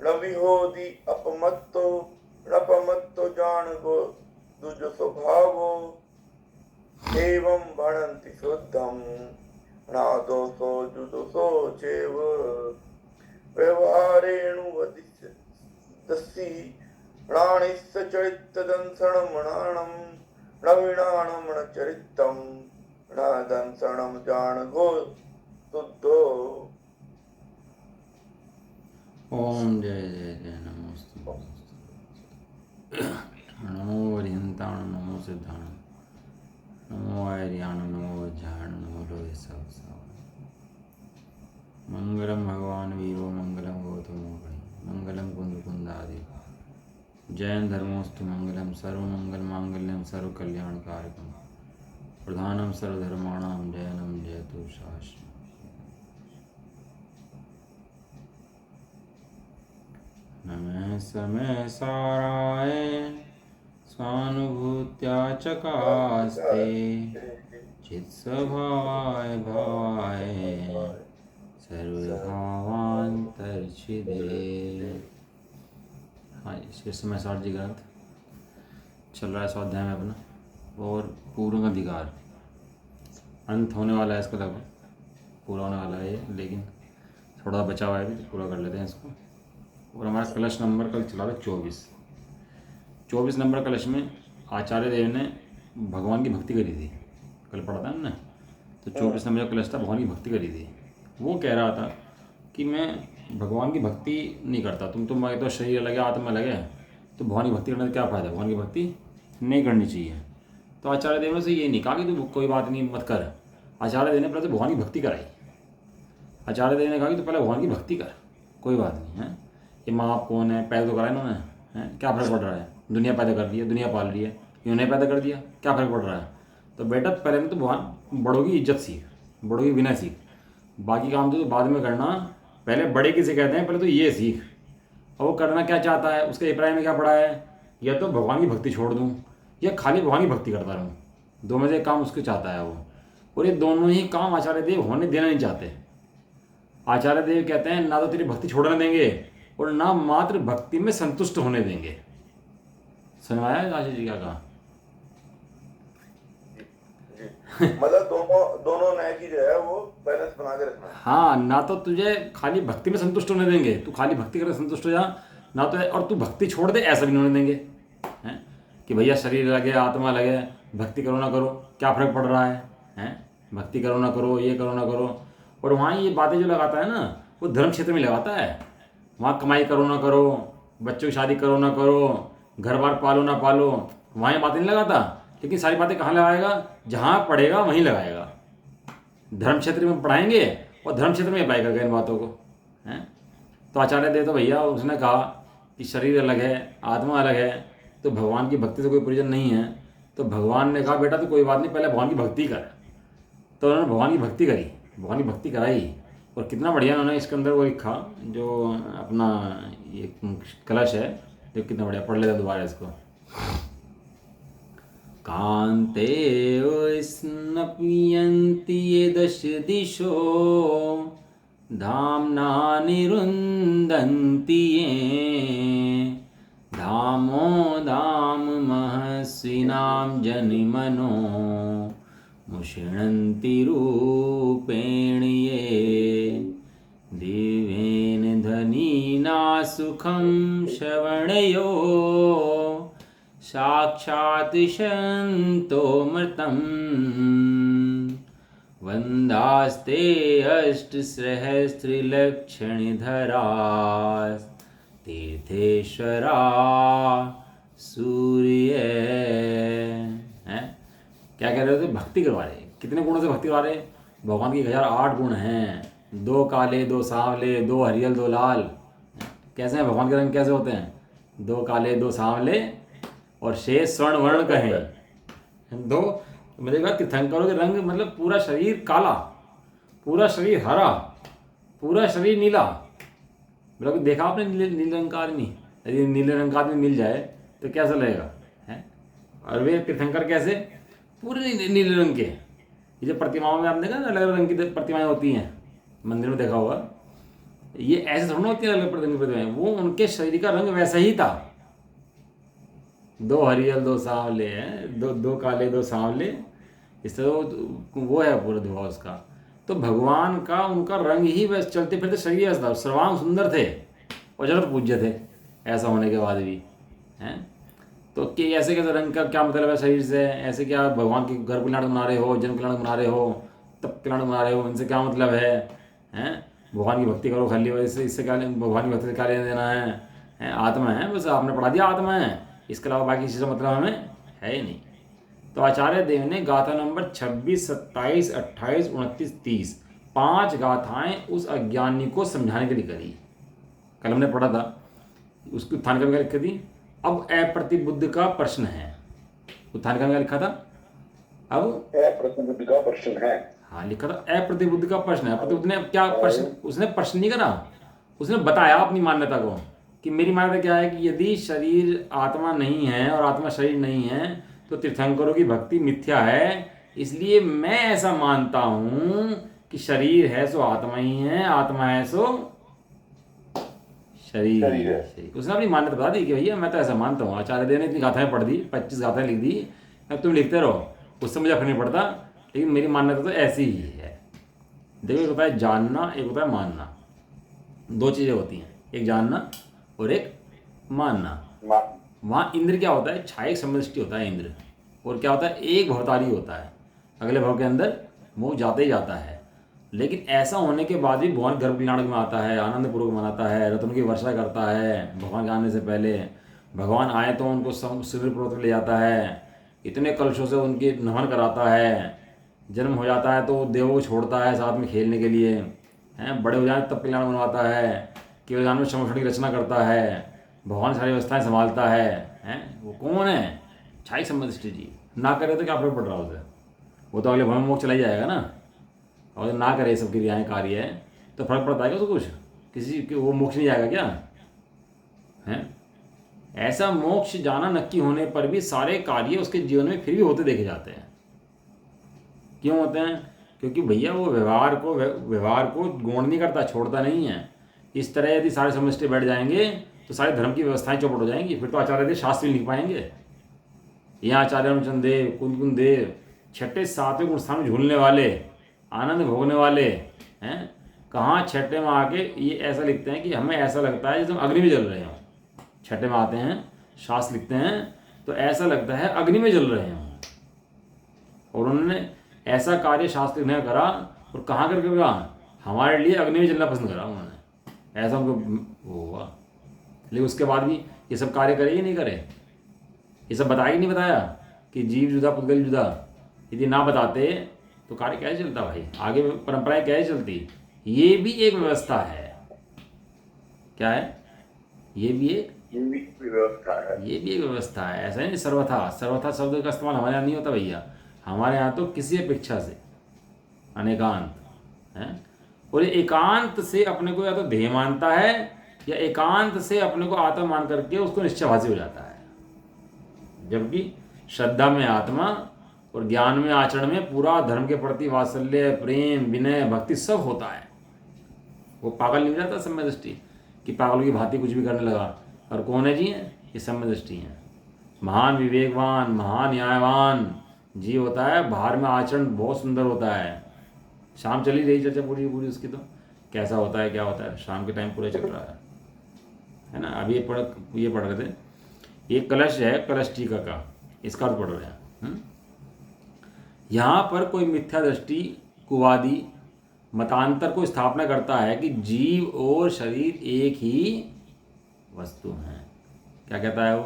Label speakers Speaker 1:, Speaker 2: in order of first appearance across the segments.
Speaker 1: विहोदी अपमत्तो जान गो दुज स्वभावो एवं भणन्ति शुद्धम नादोषो जुदोषो चैव व्यवहारेणुवदिष्यसि प्राणिस्य चरितदंसनमणानं नवीनानं न चरितं न दंसनं जान गो शुद्धो।
Speaker 2: ओम जय जय जय नमोस्तु नमो वरिहंताण नमो सिद्धाण नमो आर्याण नमो वज्रायण नमो लोहे सहस्राण मंगलम भगवान वीरो मंगलम गौतमो गणि मंगलम कुंदकुंदादि जैन धर्मोस्तु मंगलम सर्वमंगल मांगल्यम सर्वकल्याणकारकम प्रधानम सर्वधर्माणां जैनम जयतु शास्त्रम। नमः समय साराय स्वानुभूत्या चकास्ते चित्स्वभावाय भावाय सर्वभावान्तर्छिदे। हाँ श्री समय सार जी ग्रंथ चल रहा है स्वाध्याय में अपना, और पूर्ण अधिकार अंत होने वाला है इसका, लगभग पूरा होने वाला है ये, लेकिन थोड़ा बचा हुआ है अभी, तो पूरा कर लेते हैं इसको। और हमारा कलश नंबर कल चला था 24 नंबर कलश में आचार्य देव ने भगवान की भक्ति करी थी, कल पढ़ा था हमने। तो 24 नंबर कलश था, भगवान की भक्ति करी थी। वो कह रहा था कि मैं भगवान की भक्ति नहीं करता, तुम तो शरीर लगे आत्मा लगे, तो भगवान की भक्ति करने का क्या फ़ायदा, भगवान की भक्ति नहीं करनी चाहिए। तो आचार्य देव ने से ये नहीं कहा कि तू कोई बात नहीं मत कर। आचार्य देव ने पहले तो भगवान की भक्ति कराई। आचार्य देव ने कहा कि तू पहले भगवान की भक्ति कर, कोई बात नहीं है। ये माँ बाप कौन है, पैदा तो करा इन्होंने, हैं क्या फ़र्क पड़ रहा है, दुनिया पैदा कर दी है, दुनिया पाल रही है, इन्होंने पैदा कर दिया, क्या फ़र्क पड़ रहा है। तो बेटा पहले में तो भगवान बड़ों की इज्जत सीख, बड़ों की विनय सीख, बाकी काम तो बाद में करना। पहले बड़े किसे कहते हैं, पहले तो ये सीख। और वो करना क्या चाहता है, उसके अभिप्राय में क्या पड़ा है, या तो भगवान की भक्ति छोड़ दूँ या खाली भगवान की भक्ति करता रहूँ, दो में से एक काम उसको चाहता है वो। और ये दोनों ही काम आचार्य देव होने देना नहीं चाहते। आचार्य देव कहते हैं ना तो तेरी भक्ति छोड़ने देंगे और ना मात्र भक्ति में संतुष्ट होने देंगे। सुनवाया आचार्य जी क्या कहा?
Speaker 1: मतलब दोनों न्याय की जो है वो बैलेंस बना के रखना है।
Speaker 2: हाँ, ना तो तुझे खाली भक्ति में संतुष्ट होने देंगे, तू खाली भक्ति करके संतुष्ट हो जा, ना तो और तू भक्ति छोड़ दे ऐसा भी नहीं होने देंगे, हैं कि भैया शरीर लगे आत्मा लगे भक्ति करो ना करो क्या फ़र्क पड़ रहा है, हैं भक्ति करो ना करो ये करो ना करो। और वहाँ ये बातें जो लगाता है ना, वो धर्म क्षेत्र में लगाता है। वहाँ कमाई करो ना करो, बच्चों की शादी करो ना करो, घर बार पालो ना पालो, वहाँ ये बातें नहीं लगाता। लेकिन सारी बातें कहाँ लगाएगा, जहाँ पढ़ेगा वहीं लगाएगा। धर्म क्षेत्र में पढ़ाएंगे और धर्म क्षेत्र में अप्लाई करेगा इन बातों को, हैं। तो आचार्य देव तो भैया उसने कहा कि शरीर अलग है आत्मा अलग है, तो भगवान की भक्ति से कोई प्रयोजन नहीं है। तो भगवान ने कहा बेटा तो कोई बात नहीं, पहले भगवान की भक्ति कर। तो उन्होंने भगवान की भक्ति करी, भगवान की भक्ति कराई। और कितना बढ़िया उन्होंने इसके अंदर वो लिखा, जो अपना ये कलश है, जो कितना बढ़िया, पढ़ लेता दोबारा इसको। कांते स्नपयन्ति ये दश दिशो धाम्ना निरुन्धन्ति ये धामो धाम महस्विनां जनिमनो मुषिणन्ति रूपेण ये दिव्येन धनीना सुखं श्रवणयो साक्षात् शन्तोमृतं वन्दास्ते अष्टसहस्रलक्षणधरास् तीर्थेश्वरा सूर्य। हैं क्या कह रहे थे, भक्ति करवा रहे। कितने गुणों से भक्ति करवा रहे, भगवान की 1008 गुण हैं, 2 काले 2 सांवले 2 हरियल 2 लाल। कैसे हैं भगवान के रंग, कैसे होते हैं, 2 काले 2 सांवले और शेष स्वर्ण वर्ण कहें। दो मिलेगा तीर्थंकरों के रंग, मतलब पूरा शरीर काला, पूरा शरीर हरा, पूरा शरीर नीला। मतलब देखा आपने नीले रंग का आदमी, यदि नीले रंग का आदमी मिल जाए तो कैसा लगेगा, है। और वे तीर्थंकर कैसे, पूरे नीले रंग के। ये जो प्रतिमाओं में आपने देखा ना अलग अलग रंग की प्रतिमाएं होती हैं, मंदिर में देखा होगा, ये ऐसे थोड़ा होती है अलग रंग प्रतिमाएं, वो उनके शरीर का रंग वैसा ही था। दो हरियल दो सांवले हैं, दो दो काले दो सांवले, इस तरह वो है पूरा धुआ उसका। तो भगवान का उनका रंग ही वैसे चलते फिरते शरीर ऐसा था, सर्वांग सुंदर थे और जगत पूज्य थे ऐसा होने के बाद भी हैं। तो कि ऐसे कैसे रंग का क्या मतलब है शरीर से, ऐसे क्या भगवान के घर कल्याण बना रहे हो, जन कल्याण बना रहे हो, तप कल्याण बना रहे हो, इनसे क्या मतलब है? हैं भगवान की भक्ति करो खाली, इससे इससे क्या भगवान की भक्ति से क्या लेना देना है? हैं आत्मा है, बस आपने पढ़ा दिया आत्मा है, इसके अलावा बाकी चीज़ों मतलब हमें है ही नहीं। तो आचार्य देव ने गाथा नंबर 26, 27, 28, 29, 30 5 गाथाएं उस अज्ञानी को समझाने के लिए करी। कल हमने पढ़ा था उसकी उत्थान का लिखी थी। अब अप्रतिबुद्ध का प्रश्न है, उत्थान का लिखा था अब
Speaker 1: प्रतिबुद्ध का प्रश्न है।
Speaker 2: हाँ लिखा था अप्रतिबुद्ध का प्रश्न है। प्रतिबुद्ध ने क्या प्रश्न, उसने प्रश्न नहीं करा, उसने बताया अपनी मान्यता को कि मेरी मान्यता क्या है कि यदि शरीर आत्मा नहीं है और आत्मा शरीर नहीं है तो तीर्थंकरों की भक्ति मिथ्या है। इसलिए मैं ऐसा मानता हूं कि शरीर है सो आत्मा ही है, आत्मा है सो शरीर
Speaker 1: है।
Speaker 2: उसने अपनी मान्यता बता दी कि भैया मैं तो ऐसा मानता हूँ। आचार्य देव ने इतनी गाथाएं पढ़ दी, 25 गाथाएं लिख दी। अब तुम लिखते रहो, उससे मुझे फर्क नहीं पड़ता, लेकिन मेरी मान्यता तो ऐसी ही है। देखो एक होता है जानना, एक होता है मानना, दो चीज़ें होती हैं, एक जानना और एक मानना। वहाँ इंद्र क्या होता है, छायक समदृष्टि होता है इंद्र, और क्या होता है एक भवतारी होता है, अगले भव के अंदर वो जाते ही जाता है। लेकिन ऐसा होने के बाद भी भगवान गर्भ कल्याण में आता है, आनंद पूर्वक मनाता है, रत्न की वर्षा करता है। भगवान के आने से पहले भगवान आए तो उनको सूर्य पर्वत ले जाता है, इतने कलशों से उनकी नमन कराता है। जन्म हो जाता है तो देवों को छोड़ता है साथ में खेलने के लिए, हैं बड़े हो जाए तब कल्याण बनवाता है, केवल में समोषण की रचना करता है, भगवान सारी व्यवस्थाएं संभालता है। हैं वो कौन है? छाई समदृष्टि जी। ना करे तो क्या फर्क पड़ रहा उसे, वो तो अगले भव में मोक्ष चला ही जाएगा ना। और ना करे सब क्रियाएं कार्य है तो फर्क पड़ता है क्या उसको कुछ? किसी के वो मोक्ष नहीं जाएगा क्या? हैं ऐसा मोक्ष जाना नक्की होने पर भी सारे कार्य उसके जीवन में फिर भी होते देखे जाते हैं। क्यों होते हैं? क्योंकि भैया वो व्यवहार को गौण नहीं करता, छोड़ता नहीं है। इस तरह यदि सारे समष्टि बैठ जाएंगे तो सारे धर्म की व्यवस्थाएं चौपट हो जाएंगी, फिर तो आचार्य देव शास्त्र नहीं लिख पाएंगे। यहाँ आचार्य रामचंद्र देव, कुंदकुंद देव 6ठे 7वें गुण स्थान में झूलने वाले, आनंद भोगने वाले हैं, कहाँ 6ठे में आके ये ऐसा लिखते हैं कि हमें ऐसा लगता है जैसे हम अग्नि में जल रहे हों। 6ठे में आते हैं, शास्त्र लिखते हैं तो ऐसा लगता है अग्नि में जल रहे हों। और उन्होंने ऐसा कार्य शास्त्र ने करा, और कहाँ करके करा? हमारे लिए अग्नि में जलना पसंद करा उन्होंने, ऐसा उनको वो हुआ। लेकिन उसके बाद भी ये सब कार्य करे ही नहीं करे, ये सब बताया ही नहीं बताया कि जीव जुदा पुद्गल जुदा। यदि ना बताते तो कार्य कैसे चलता भाई, आगे परंपराएं कैसे चलती? ये भी एक व्यवस्था है। क्या है? ये भी एक
Speaker 1: व्यवस्था है।
Speaker 2: ये भी एक व्यवस्था है। ऐसा नहीं सर्वथा, सर्वथा शब्द का इस्तेमाल हमारे यहाँ नहीं होता भैया। हमारे यहाँ तो किसी अपेक्षा से अनेकांत है, और ये एकांत से अपने को या तो ध्येय मानता है या एकांत से अपने को आत्मा मान करके उसको निश्चयभासी हो जाता है। जबकि श्रद्धा में आत्मा और ज्ञान में आचरण में पूरा धर्म के प्रति वात्सल्य, प्रेम, विनय, भक्ति सब होता है। वो पागल नहीं हो जाता सम्यक दृष्टि कि पागलों की भांति कुछ भी करने लगा। और कौन है जी? ये सम्यक दृष्टि है। महान विवेकवान, महान न्यायवान जी होता है, बाहर में आचरण बहुत सुंदर होता है। शाम चली रही चर्चा पूरी पूरी उसकी, तो कैसा होता है क्या होता है, शाम के टाइम पूरा चल रहा है ना। अभी ये पढ़ रहे थे, ये कलश है, कलश टीका का, इसका अर्थ पढ़ रहे हैं। यहाँ पर कोई मिथ्या दृष्टि कुवादी मतांतर को स्थापना करता है कि जीव और शरीर एक ही वस्तु हैं। क्या कहता है वो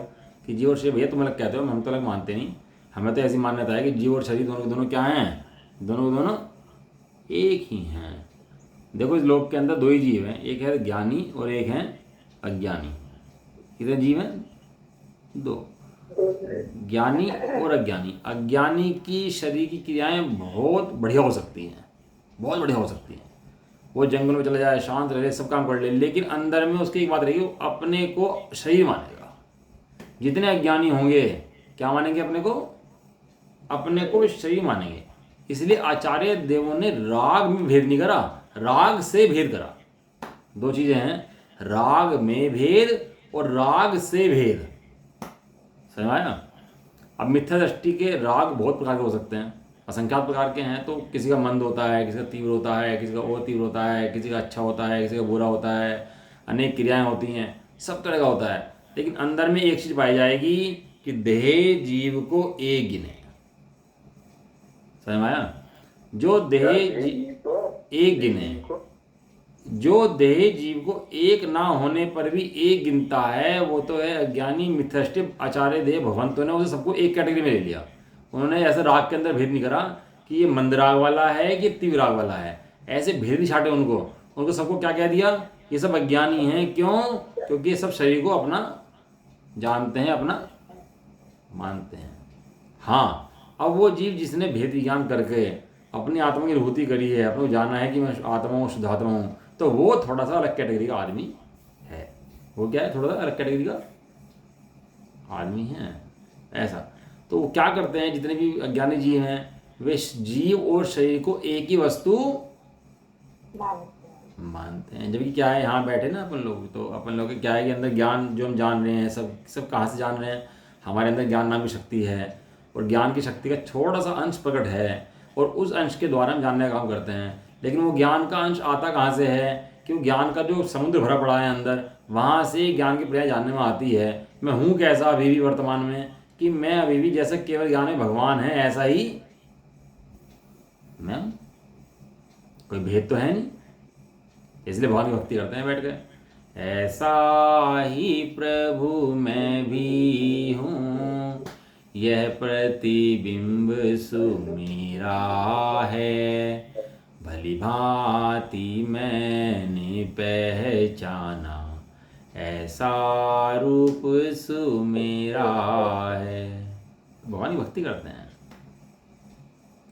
Speaker 2: कि जीव और शरीर, भैया तुम अलग कहते हो, हम तो अलग मानते नहीं। हमें तो ऐसी मान्यता है कि जीव और शरीर दोनों के दोनों क्या हैं? दोनों के दोनों एक ही हैं। देखो इस लोक के अंदर दो ही जीव हैं, एक है ज्ञानी और एक है अज्ञानी। कितने जीव हैं? दो, ज्ञानी और अज्ञानी। अज्ञानी की शरीर की क्रियाएं बहुत बढ़िया हो सकती हैं, बहुत बढ़िया हो सकती हैं। वो जंगल में चला जाए, शांत रहे, सब काम कर ले, लेकिन अंदर में उसकी एक बात रहेगी, वो अपने को शरीर मानेगा। जितने अज्ञानी होंगे क्या मानेंगे? अपने को शरीर मानेंगे। इसलिए आचार्य देवों ने राग में भेद नहीं करा, राग से भेद करा। दो चीज़ें हैं, राग में भेद और राग से भेद। समझ आया? अब मिथ्या दृष्टि के राग बहुत प्रकार के हो सकते हैं, असंख्यात प्रकार के हैं। तो किसी का मंद होता है, किसी का तीव्र होता है, किसी का और तीव्र होता है, किसी का अच्छा होता है, किसी का बुरा होता है, अनेक क्रियाएं होती हैं, सब तरह का होता है। लेकिन अंदर में एक चीज़ पाई जाएगी कि देह जीव को एक गिने। समझ में आया? जो देह एक गिने, जो देह जीव को एक ना होने पर भी एक गिनता है, वो तो है अज्ञानी मिथ्याष्टि आचार्य देव भगवंतों ने उसे सबको एक कैटेगरी में ले लिया। उन्होंने ऐसे राग के अंदर भेद नहीं करा कि ये मंद राग वाला है कि तीव्र राग वाला है, ऐसे भेद नहीं छाटे उनको सबको क्या कह दिया, ये सब अज्ञानी हैं। क्यों? क्योंकि ये सब शरीर को अपना जानते हैं, अपना मानते हैं। हाँ, अब वो जीव जिसने भेद विज्ञान करके अपनी आत्मा की अनुभूति करी है, अपने को जाना है कि मैं आत्मा हूँ, शुद्धात्मा हूँ, तो वो थोड़ा सा अलग कैटेगरी का आदमी है। वो क्या है? थोड़ा सा अलग कैटेगरी का आदमी है, ऐसा। तो वो क्या करते हैं, जितने भी अज्ञानी जीव हैं, वे जीव और शरीर को एक ही वस्तु मानते हैं। जबकि क्या है, यहाँ बैठे ना अपन लोग, तो अपन लोग क्या है कि अंदर ज्ञान जो हम जान रहे हैं, सब कहाँ से जान रहे हैं? हमारे अंदर ज्ञान नाम की शक्ति है, और ज्ञान की शक्ति का छोटा सा अंश प्रकट है, और उस अंश के द्वारा हम जानने का काम करते हैं। लेकिन वो ज्ञान का अंश आता कहाँ से है? क्योंकि ज्ञान का जो समुद्र भरा पड़ा है अंदर, वहाँ से ज्ञान की प्रक्रिया जानने में आती है। मैं हूँ कैसा अभी भी वर्तमान में, कि मैं अभी भी जैसे केवल ज्ञान में भगवान है, ऐसा ही मैं, कोई भेद तो है नहीं। इसलिए भगवान की भक्ति करते हैं बैठ के। ऐसा ही प्रभु मैं भी हूँ, यह प्रतिबिंब सुमेरा है, भली भांति मैंने पहचाना, ऐसा रूप सुमेरा है। भगवान की भक्ति करते हैं।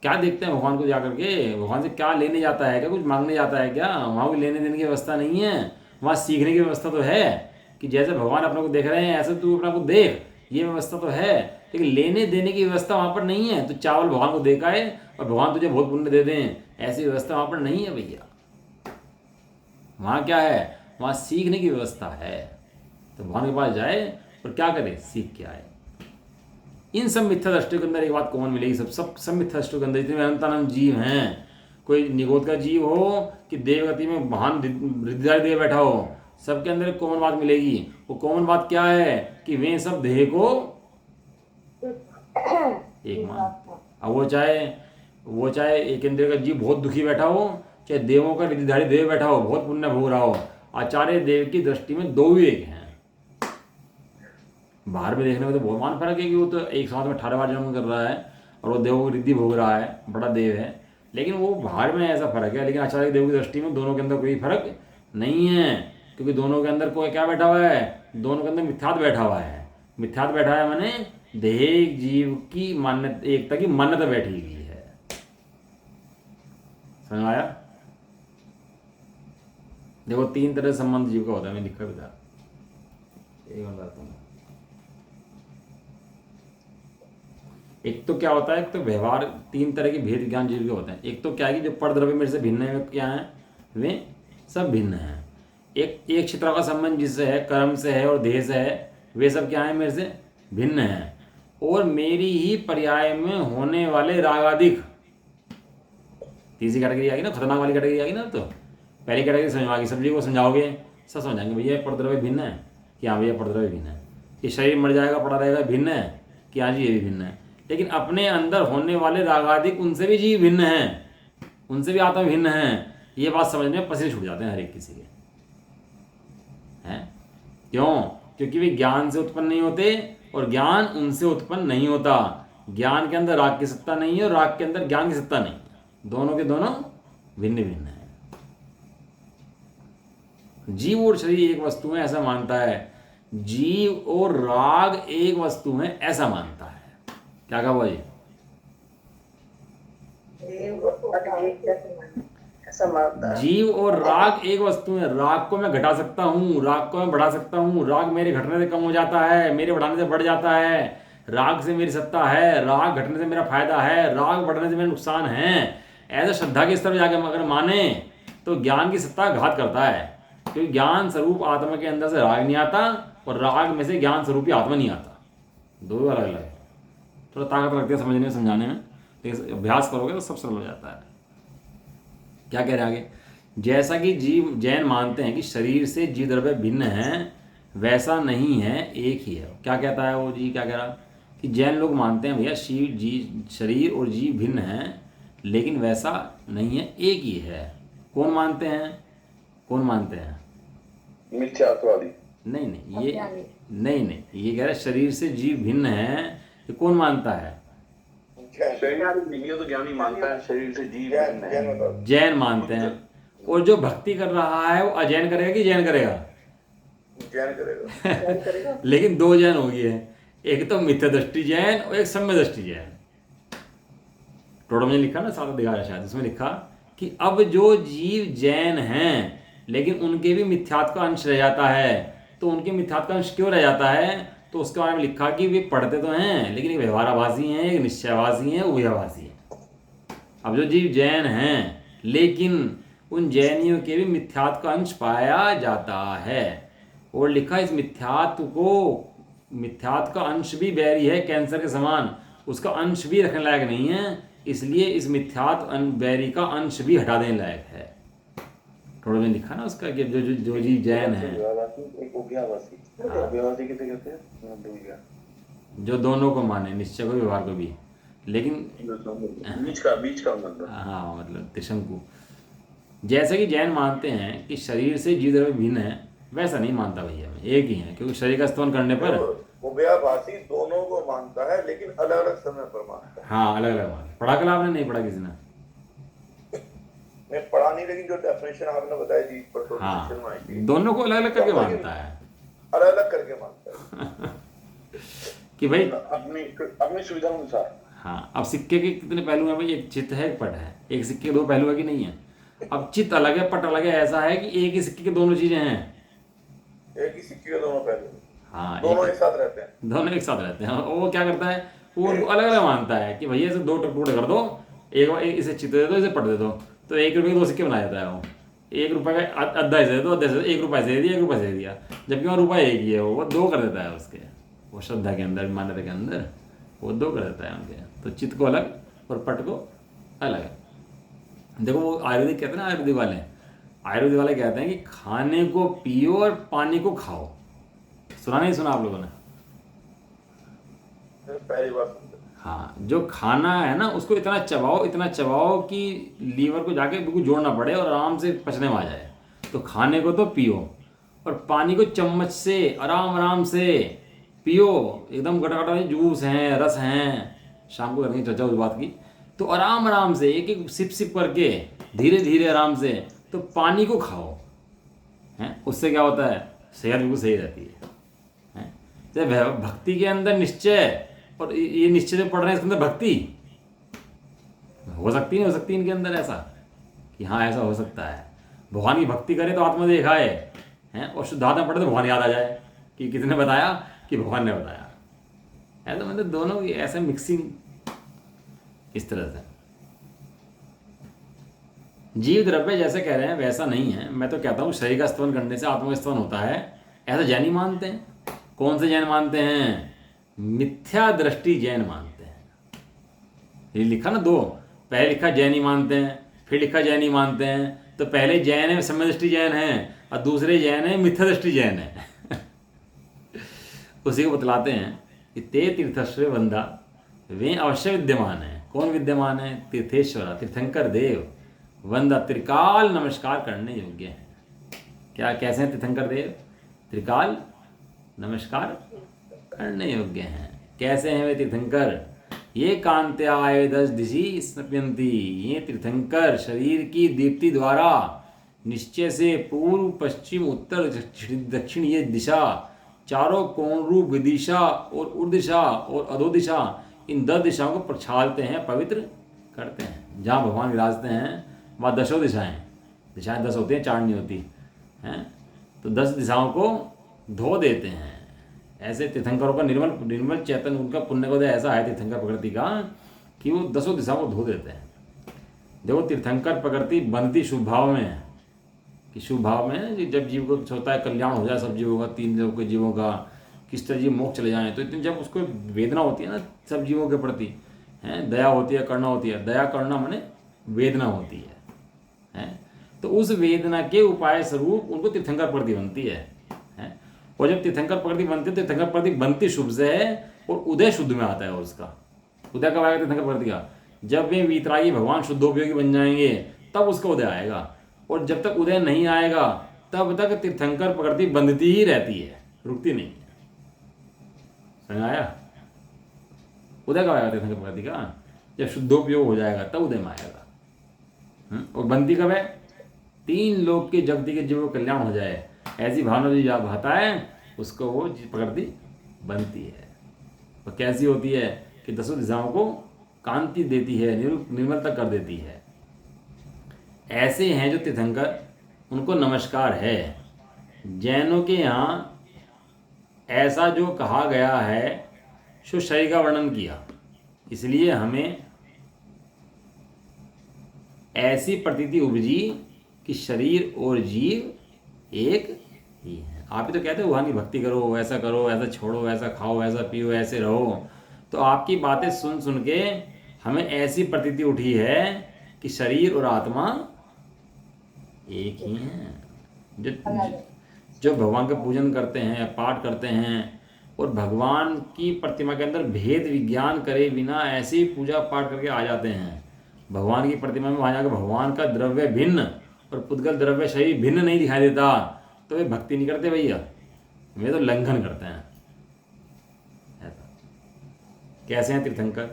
Speaker 2: क्या देखते हैं भगवान को जाकर के? भगवान से क्या लेने जाता है? क्या कुछ मांगने जाता है क्या? वहाँ कोई लेने देने की व्यवस्था नहीं है। वहाँ सीखने की व्यवस्था तो है कि जैसे भगवान अपने को देख रहे हैं ऐसे तू अपने को देख, ये व्यवस्था तो है। लेकिन लेने देने की व्यवस्था वहाँ पर नहीं है। तो चावल भगवान को दे आए और भगवान तुझे बहुत पुण्य दे दें, ऐसी व्यवस्था वहाँ पर नहीं है भैया। वहाँ क्या है? वहाँ सीखने की व्यवस्था है। तो भगवान के पास जाए और क्या करे? सीख के आए। इन सब मिथ्या दृष्टि के अंदर एक बात कॉमन मिलेगी, सब मिथ्या दृष्टि के अंदर जितने अनंतानंद जीव हैं, कोई निगोद का जीव हो कि देवगति में महान रिद्धिधारी देव बैठा हो, सबके अंदर एक कॉमन बात मिलेगी। वो कॉमन बात क्या है? कि वे सब देह को एक मान। अब वो चाहे एक इंद्रिय का जीव बहुत दुखी बैठा हो, चाहे देवों का रिद्धिधारी देव बैठा हो, बहुत पुण्य भोग रहा हो, आचार्य देव की दृष्टि में दो ही एक हैं। बाहर में देखने में तो बहुत मान फर्क है कि वो तो एक साथ में 18 बार जन्म कर रहा है और वो देवों की रिद्धि भोग रहा है, बड़ा देव है, लेकिन वो बाहर में ऐसा फर्क है। लेकिन आचार्य देव की दृष्टि में दोनों के अंदर कोई फर्क नहीं है, क्योंकि दोनों के अंदर कोई क्या बैठा हुआ है? दोनों के अंदर मिथ्यात्व बैठा हुआ है। मिथ्यात्व बैठा है माने देह जीव की मान्यता, एकता की मान्यता बैठी हुई है। समझ आया? देखो 3 तरह से संबंध जीव का होता है, मैं लिखा भी था, एक बताता हूँ। एक तो क्या होता है, एक तो व्यवहार, 3 तरह के भेद ज्ञान जीव के होते हैं। एक तो क्या है कि जो परद्रव्य मेरे से भिन्न है, क्या है? वे सब भिन्न हैं। एक क्षेत्र का संबंध जिससे है, कर्म से है और देह से है, वे सब क्या है? मेरे से भिन्न हैं। और मेरी ही पर्याय में होने वाले रागादिक, तीसरी कैटेगरी आएगी ना, खतरनाक वाली कैटेगरी आएगी ना। तो पहली कैटेगरी समझ आएगी, सब्जी को समझाओगे सब समझाएंगे, भैया परद्रव्य भिन्न है कि हाँ भैया परद्रव्य भिन्न है। ये शरीर मर जाएगा पड़ा रहेगा, भिन्न है कि हाँ जी ये भी भिन्न है। लेकिन अपने अंदर होने वाले रागादिक, उनसे भी जीव भिन्न हैं, उनसे भी आत्मा भिन्न है। ये बात समझने में पसीने छूट जाते हैं हर एक किसी के, हैं? क्यों? क्योंकि वे ज्ञान से उत्पन्न नहीं होते और ज्ञान उनसे उत्पन्न नहीं होता। ज्ञान के अंदर राग की सत्ता नहीं है और राग के अंदर ज्ञान की सत्ता नहीं है। दोनों के दोनों भिन्न भिन्न है। जीव और शरीर एक वस्तु है ऐसा मानता है, जीव और राग एक वस्तु है ऐसा मानता है। क्या कहा भाई? जीव और राग एक वस्तु है। राग को मैं घटा सकता हूँ, राग को मैं बढ़ा सकता हूँ। राग मेरे घटने से कम हो जाता है, मेरे बढ़ाने से बढ़ जाता है। राग से मेरी सत्ता है, राग घटने से मेरा फायदा है, राग बढ़ने से मेरा नुकसान है। ऐसा श्रद्धा के स्तर पर जाकर अगर माने तो ज्ञान की सत्ता घात करता है। क्योंकि ज्ञान स्वरूप आत्मा के अंदर से राग नहीं आता और राग में से ज्ञान स्वरूपी आत्मा नहीं आता, दो अलग अलग है। थोड़ा ताकत लगती है समझने में समझाने में, लेकिन अभ्यास करोगे तो सब सरल हो जाता है। क्या कह रहे हैं आगे, जैसा कि जीव जैन मानते हैं कि शरीर से जीव द्रव्य भिन्न है, वैसा नहीं है, एक ही है। क्या कहता है वो जी, क्या कह रहा कि जैन लोग मानते हैं भैया शरीर और जीव भिन्न है, लेकिन वैसा नहीं है, एक ही है। कौन मानते हैं, कौन मानते हैं?
Speaker 1: मिथ्यात्ववादी।
Speaker 2: नहीं नहीं, ये नहीं, ये कह रहा है शरीर से जीव भिन्न है, ये कौन मानता है?
Speaker 1: तो ज्ञानी मानता है शरीर से जीव भिन्न है,
Speaker 2: जैन मानते हैं। और जो भक्ति कर रहा है वो अजैन करेगा कि जैन करेगा?
Speaker 1: जैन करेगा।
Speaker 2: लेकिन दो जैन हो गए हैं, एक तो मिथ्या दृष्टि जैन और एक सम्य दृष्टि जैन। टोटो में लिखा ना, साथ दिखा रहा शायद, उसमें लिखा कि अब जो जीव जैन हैं लेकिन उनके भी मिथ्यात्व का अंश रह जाता है, तो उनके मिथ्यात्व का अंश क्यों रह जाता है? तो उसके बारे में लिखा कि वे पढ़ते तो हैं लेकिन एक व्यवहाराभासी हैं, एक निश्चयवासी हैं, उभयाभासी हैं। अब जो जीव जैन हैं लेकिन उन जैनियों के भी मिथ्यात्व का अंश पाया जाता है, और लिखा इस मिथ्यात्व का अंश भी बैरी है, कैंसर के समान, उसका अंश भी रखने लायक नहीं है, इसलिए इस मिथ्यात्व बैरी का अंश भी हटा देने लायक है। थोड़ा में लिखा ना उसका कि जो जीव जैन है, जो दोनों को माने, निश्चय को व्यवहार को भी, लेकिन
Speaker 1: बीच का मतलब,
Speaker 2: हाँ मतलब त्रिशंकु। जैसे कि जैन मानते हैं कि शरीर से जीव द्रव्य भिन्न है, वैसा नहीं मानता भैया, मैं एक ही है, क्योंकि शरीर का स्तवन करने पर
Speaker 1: उभयाभासी दोनों को मानता है लेकिन अलग अलग समय पर मानता है।
Speaker 2: हाँ अलग अलग मानता। पढ़ा कल आपने? नहीं पढ़ा किसी ने?
Speaker 1: मैं पढ़ा नहीं, लेकिन जो डेफिनेशन आपने बताई जी पर,
Speaker 2: हाँ दोनों को अलग अलग करके मानता है,
Speaker 1: अलग अलग करके मानता है
Speaker 2: कि भाई
Speaker 1: अपनी सुविधा अनुसार।
Speaker 2: हाँ, अब सिक्के के कितने पहलू हैं भाई? एक चित्त है, एक पट है। एक सिक्के के दो पहलू है कि नहीं है? अब चित्त अलग है, पट अलग है, ऐसा है कि एक ही सिक्के के दोनों चीजें हैं।
Speaker 1: एक ही सिक्के के दोनों पहलू,
Speaker 2: हाँ
Speaker 1: दोनों एक साथ रहते हैं,
Speaker 2: दोनों एक साथ रहते हैं। वो क्या करता है, वो अलग अलग मानता है कि भैया इसे दो टुकड़े कर दो, एक इसे चित्त दे दो, इसे पट दे दो, तो 1 रुपये के 2 सिक्के बना जाता है वो। 1 रुपये का आधा ऐसे दे दो, आधा 1 रुपये से दे दिया, 1 रुपये से दे दिया, जबकि वहाँ रुपये एक ही है, वो 2 कर देता है उसके, वो श्रद्धा के अंदर, मान्यता के अंदर वो 2 कर देता है उनके। तो चित्त को अलग और पट को अलग। देखो वो आयुर्वेदिक कहते हैं ना, आयुर्वेदिक वाले कहते हैं कि खाने को पियो और पानी को खाओ। सुना नहीं सुना आप लोगों ने?
Speaker 1: पहली बार सुनते।
Speaker 2: हाँ, जो खाना है ना उसको इतना चबाओ कि लीवर को जाके बिल्कुल जोड़ना पड़े और आराम से पचने में आ जाए। तो खाने को तो पियो और पानी को चम्मच से आराम से पियो, एकदम गटा जूस हैं, रस हैं, शाम को करनी चर्चा उस बात की। तो आराम से एक एक सिप करके धीरे धीरे आराम से, तो पानी को खाओ हैं, उससे क्या होता है, सेहत बिल्कुल सही रहती है। तो भक्ति के अंदर निश्चय, और ये निश्चय जो पढ़ रहे हैं इसके अंदर भक्ति हो सकती नहीं हो सकती इनके अंदर, ऐसा कि हाँ ऐसा हो सकता है। भगवान की भक्ति करे तो आत्मा देखाए हैं, और शुद्धात्मा पढ़े तो भगवान याद आ जाए कि किसने बताया, कि भगवान ने बताया है। तो मतलब दोनों की ऐसे मिक्सिंग इस तरह से। जीव द्रव्य जैसे कह रहे हैं वैसा नहीं है। मैं तो कहता हूँ शरीर का स्तवन करने से आत्मा का स्तवन होता है, ऐसा जैन ही मानते हैं। कौन से जैन मानते हैं? मिथ्या दृष्टि जैन मानते हैं। ये लिखा ना दो, पहले लिखा जैन ही मानते हैं, फिर लिखा जैन ही मानते हैं। तो पहले जैन है सम्य दृष्टि जैन है, और दूसरे जैन है मिथ्या दृष्टि जैन है। उसी को बतलाते हैं कि ते तीर्थश्रय वंदा, वे अवश्य विद्यमान है। कौन विद्यमान है? तीर्थेश्वरा, तीर्थंकर देव, वंदा त्रिकाल नमस्कार करने योग्य हैं। क्या कैसे हैं तीर्थंकर देव? त्रिकाल नमस्कार करने योग्य हैं। कैसे हैं वे तीर्थंकर? ये कांत्याय 10 दिशि स्नप्यंती, ये तीर्थंकर शरीर की दीप्ति द्वारा निश्चय से पूर्व पश्चिम उत्तर दक्षिण ये दिशा, चारों कोण रूप विदिशा और उर्दिशा और अधोदिशा, इन 10 दिशाओं को प्रक्षालते हैं, पवित्र करते हैं। जहाँ भगवान विराजते हैं वहाँ 10 दिशाएँ 10 होती हैं, 4 नहीं होती हैं। तो 10 दिशाओं को धो देते हैं। ऐसे तीर्थंकरों का निर्मल चैतन्य, उनका पुण्यकोदय ऐसा है तीर्थंकर प्रकृति का कि वो 10 दिशाओं को धो देते हैं। देखो तीर्थंकर प्रकृति बनती शुभ भाव में है कि शुभ भाव में कि जब जीव को होता है कल्याण हो जाए सब जीवों का, 3 लोक के जीवों का, किस तरह जीव मोक्ष चले जाएं, तो इतनी जब उसको वेदना होती है ना सब जीवों के प्रति, हैं, दया होती है, करुणा होती है। दया करुणा माने वेदना होती है। तो उस वेदना के उपाय स्वरूप उनको तीर्थंकर प्रति बनती है। और जब तीर्थंकर प्रति बनती है, तीर्थंकर प्रति बनती शुभ से है और उदय शुद्ध में आता है। और उसका उदय कब आएगा तीर्थंकर प्रति का? जब वे वीतरागी भगवान शुद्धोपयोगी बन जाएंगे तब उसका उदय आएगा। और जब तक उदय नहीं आएगा तब तक तीर्थंकर प्रकृति बंधती ही रहती है, रुकती नहीं है। समझ आया? उदय कब आएगा तीर्थंकर प्रकृति का? जब शुद्धोपयोग हो जाएगा तब उदय में आएगा। और बनती कब है? 3 लोक के जगती के जीवों का कल्याण हो जाए, ऐसी भावना जो भाता है उसको वो प्रकृति बनती है। और कैसी होती है कि 10 दिशाओं को कांति देती है, निर्मलता कर देती है। ऐसे हैं जो तीर्थंकर, उनको नमस्कार है। जैनों के यहाँ ऐसा जो कहा गया है सो शरीर का वर्णन किया, इसलिए हमें ऐसी प्रतीति उपजी कि शरीर और जीव एक ही है। आप ही तो कहते हो भगवान की भक्ति करो, ऐसा करो, ऐसा छोड़ो, ऐसा खाओ, ऐसा पियो, ऐसे रहो। तो आपकी बातें सुन सुन के हमें ऐसी प्रतीति उठी है कि शरीर और आत्मा एक ही हैं। जो भगवान का पूजन करते हैं, पाठ करते हैं और भगवान की प्रतिमा के अंदर भेद विज्ञान करे बिना ऐसे ही पूजा पाठ करके आ जाते हैं। भगवान की प्रतिमा में वहाँ जाकर भगवान का द्रव्य भिन्न और पुद्गल द्रव्य शरीर भिन्न नहीं दिखाई देता, तो वे भक्ति नहीं करते भैया, वे तो लंघन करते हैं। कैसे हैं तीर्थंकर?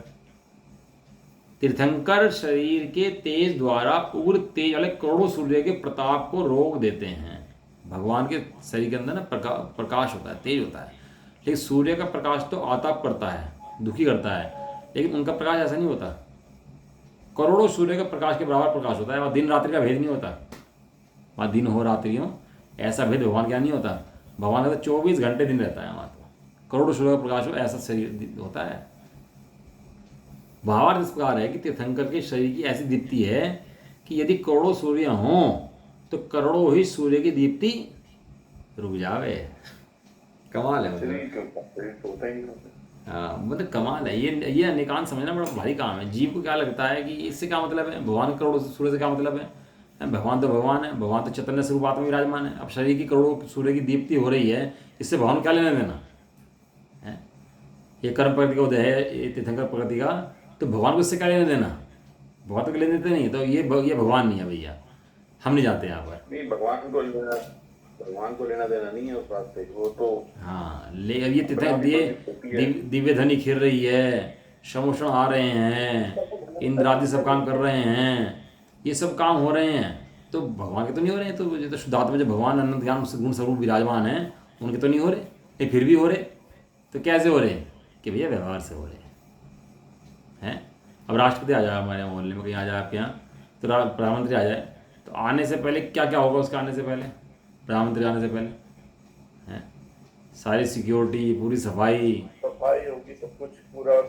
Speaker 2: तीर्थंकर शरीर के तेज द्वारा उग्र तेज वाले करोड़ों सूर्य के प्रताप को रोक देते हैं। भगवान के शरीर के अंदर ना प्रकाश होता है, तेज होता है, लेकिन सूर्य का प्रकाश तो आताप करता है, दुखी करता है, लेकिन उनका प्रकाश ऐसा नहीं होता। करोड़ों सूर्य का प्रकाश के बराबर प्रकाश होता है। वहाँ दिन रात्रि का भेद नहीं होता, वहाँ दिन हो रात्रि हो ऐसा भेद भगवान क्या नहीं होता। भगवान का तो 24 घंटे दिन रहता है वहाँ, तो करोड़ों सूर्य का प्रकाश हो ऐसा शरीर होता है। भावार्थ इस प्रकार है कि तीर्थंकर के शरीर की ऐसी दीप्ति है कि यदि करोड़ों सूर्य हों तो करोड़ों ही सूर्य की दीप्ति रुक जावे। कमाल है हाँ, मतलब कमाल है। ये अनेकांत समझना बड़ा भारी काम है। जीव को क्या लगता है कि इससे क्या मतलब है, भगवान करोड़ों सूर्य से क्या मतलब है? भगवान तो भगवान है, भगवान तो चैतन्य स्वरूप आत्मा विराजमान है। अब शरीर की करोड़ों सूर्य की दीप्ति हो रही है, इससे भगवान क्या लेना देना है? ये कर्म प्रकृति का उदय है, ये तीर्थंकर प्रकृति का, तो भगवान को इससे क्या लेना देना? भगवान तो लेने देते नहीं, तो ये भगवान नहीं है भैया, हम नहीं जाते यहाँ पर।
Speaker 1: नहीं, भगवान को लेना देना नहीं है उस बात से, वो तो
Speaker 2: हाँ ले। अब ये दिव्य धनी खिर रही है, समोषण आ रहे हैं, इंद्रादि सब काम कर रहे हैं, ये सब काम हो रहे हैं, तो भगवान के तो नहीं हो रहे हैं। तो ये तो शुद्धात्मा जो भगवान अनंत ज्ञान गुण स्वरूप विराजमान है, उनके तो नहीं हो रहे, ये फिर भी हो रहे। तो कैसे हो रहे? कि भैया व्यवहार से हो रहे हैं। अब राष्ट्रपति आ जाए हमारे मोहल्ले में, कहीं आ जाए आपके यहाँ, तो प्रधानमंत्री आ जाए, तो आने से पहले क्या क्या होगा? उसके आने से पहले, प्रधानमंत्री आने से पहले हैं सारी सिक्योरिटी, पूरी सफाई
Speaker 1: होगी, सब कुछ पूरा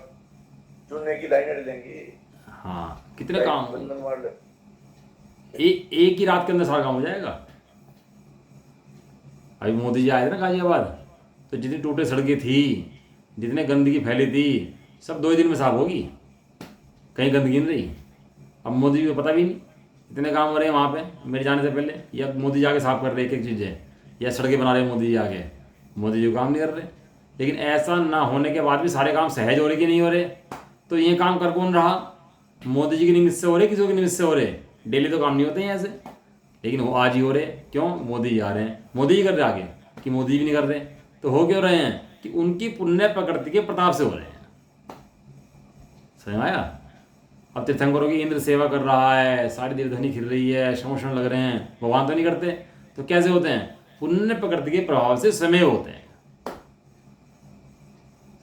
Speaker 1: चुनने की लाइनें लेंगी।
Speaker 2: हाँ, कितने काम एक ही रात के अंदर सारा काम हो जाएगा। अभी मोदी जी आए थे ना गाजियाबाद, तो जितनी टूटे सड़कें थी, जितने गंदगी फैली थी, सब 2 ही दिन में साफ होगी, कहीं गंदगी नहीं रही। अब मोदी जी को पता भी नहीं इतने काम हो रहे हैं वहाँ पे मेरे जाने से पहले, या मोदी जी आके साफ कर रहे एक एक चीज़ें, या सड़कें बना रहे हैं मोदी जी आके, मोदी जी काम नहीं कर रहे। लेकिन ऐसा ना होने के बाद भी सारे काम सहज हो रहे कि नहीं हो रहे? तो ये काम कर कौन रहा? मोदी जी की निमित्त से हो रहे, किसी की निमित्त से हो रहे? डेली तो काम नहीं होते हैं ऐसे, लेकिन वो आज ही हो रहे। क्यों? मोदी जी आ रहे हैं, मोदी जी कर रहे आगे, कि मोदी भी नहीं कर रहे। तो हो क्यों रहे हैं? कि उनकी पुण्य प्रकृति के प्रताप से हो रहे हैं। समझ आया? अब तीर्थंकरों की इंद्र सेवा कर रहा है, सारी देवधनी खिल रही है, समोषण लग रहे हैं, भगवान तो नहीं करते, तो कैसे होते हैं? पुण्य प्रकृति के प्रभाव से समय होते हैं।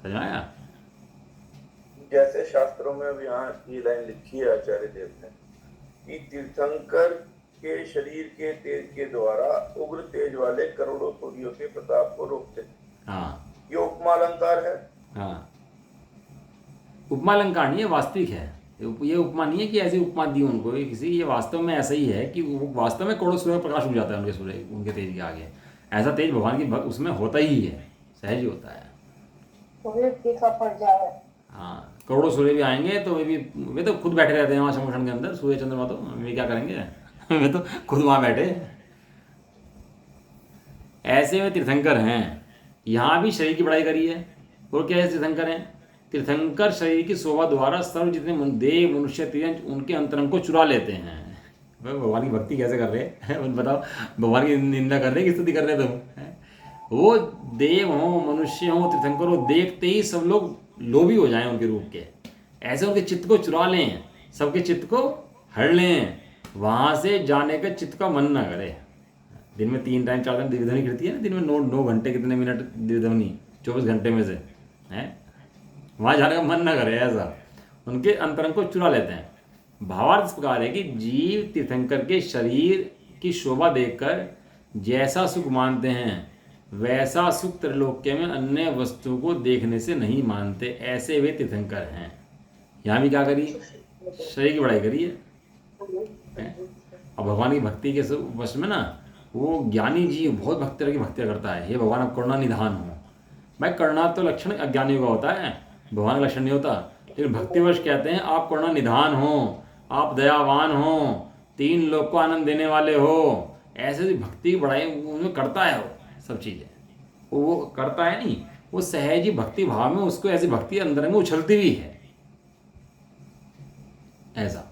Speaker 2: समझ आया?
Speaker 1: जैसे शास्त्रों में अब यहाँ ये लाइन लिखी है आचार्य देव ने कि तीर्थंकर के शरीर के तेज के द्वारा उग्र तेज वाले करोड़ों सूर्यों के प्रताप को रोकते।
Speaker 2: हाँ,
Speaker 1: ये उपमा अलंकार है।
Speaker 2: हाँ, उपमा अलंकार नहीं है, वास्तविक है। ये उपमा नहीं है कि ऐसी उपमा दी उनको ये किसी, ये वास्तव में ऐसा ही है कि वो वास्तव में करोड़ों सूर्य का प्रकाश उग जाता है उनके सूर्य उनके तेज के आगे। ऐसा तेज भगवान की भक्त उसमें होता ही है, सहज ही होता है।
Speaker 3: तो वे देखा पड़ जाए।
Speaker 2: हाँ, करोड़ों सूर्य भी आएंगे तो वे तो खुद बैठे रहते हैं वहाँ शमशान के अंदर, सूर्य चंद्रमा, तो वे क्या करेंगे वे तो खुद वहाँ बैठे। ऐसे वे तीर्थंकर हैं। यहाँ भी शरीर की बड़ाई करी है। और क्या है तीर्थंकर हैं? तीर्थंकर शरीर की शोभा द्वारा सर्व जितने देव मनुष्य तीर्थ उनके अंतरंग को चुरा लेते हैं। भाई भगवान की भक्ति कैसे कर रहे हैं उन बताओ, भगवान की निंदा कर रहे हैं कि स्तुति कर रहे हैं तुम? वो देव हो मनुष्य हो तीर्थंकर हो, देखते ही सब लोग लोभी हो जाएं उनके रूप के, ऐसे उनके चित्त को चुरा लें, सबके चित्त को हर लें, वहाँ से जाने का चित्त का मन ना करे। दिन में 3 टाइम 4 टाइम दिव्यध्वनि गिरती है ना, दिन में 9 घंटे कितने मिनट दिव्यध्वनि 24 घंटे में से है, वहाँ जाने का मन ना करे, ऐसा उनके अंतरंग को चुरा लेते हैं। भावार्थ इस प्रकार है कि जीव तीर्थंकर के शरीर की शोभा देखकर जैसा सुख मानते हैं वैसा सुख त्रैलोक्य में अन्य वस्तु को देखने से नहीं मानते, ऐसे वे तीर्थंकर हैं। यहाँ भी क्या करी? शरीर की बड़ाई करी है। अब भगवान की भक्ति के वश में ना वो ज्ञानी जीव बहुत भक्ति की भक्ति करता है, हे भगवान आप करुणा निधान हो। भाई करुणा तो लक्षण अज्ञानियों का होता है, भगवान का लक्षण नहीं होता। लेकिन भक्तिवश कहते हैं आप करुणा निधान हो, आप दयावान हो, 3 लोग को आनंद देने वाले हो। ऐसे भक्ति की बड़ाई उनमें करता है, वो सब चीज़ें वो करता है नहीं, वो सहज ही भक्ति भाव में उसको ऐसी भक्ति अंदर में उछलती हुई है। ऐसा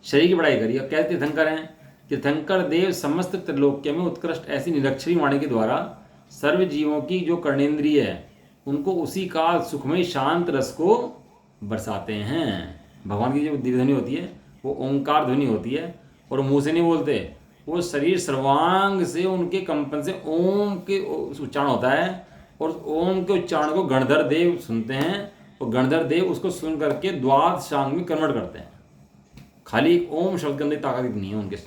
Speaker 2: शरीर की बड़ाई करिए। कैसे तीर्थंकर हैं? तीर्थंकर देव समस्त त्रिलोक्य में उत्कृष्ट ऐसी निरक्षरी वाणी के द्वारा सर्व जीवों की जो कर्णेंद्रिय है उनको उसी काल सुखमय शांत रस को बरसाते हैं। भगवान की जो दिव्य ध्वनि होती है वो ओंकार ध्वनि होती है, और मुंह से नहीं बोलते, वो शरीर सर्वांग से उनके कंपन से ओम के उच्चारण होता है, और ओम के उच्चारण को गणधर देव सुनते हैं, और गणधर देव उसको सुन करके द्वादशांग में कन्वर्ट करते हैं। खाली ओम शब्द के अंदर ताकत इतनी है उनके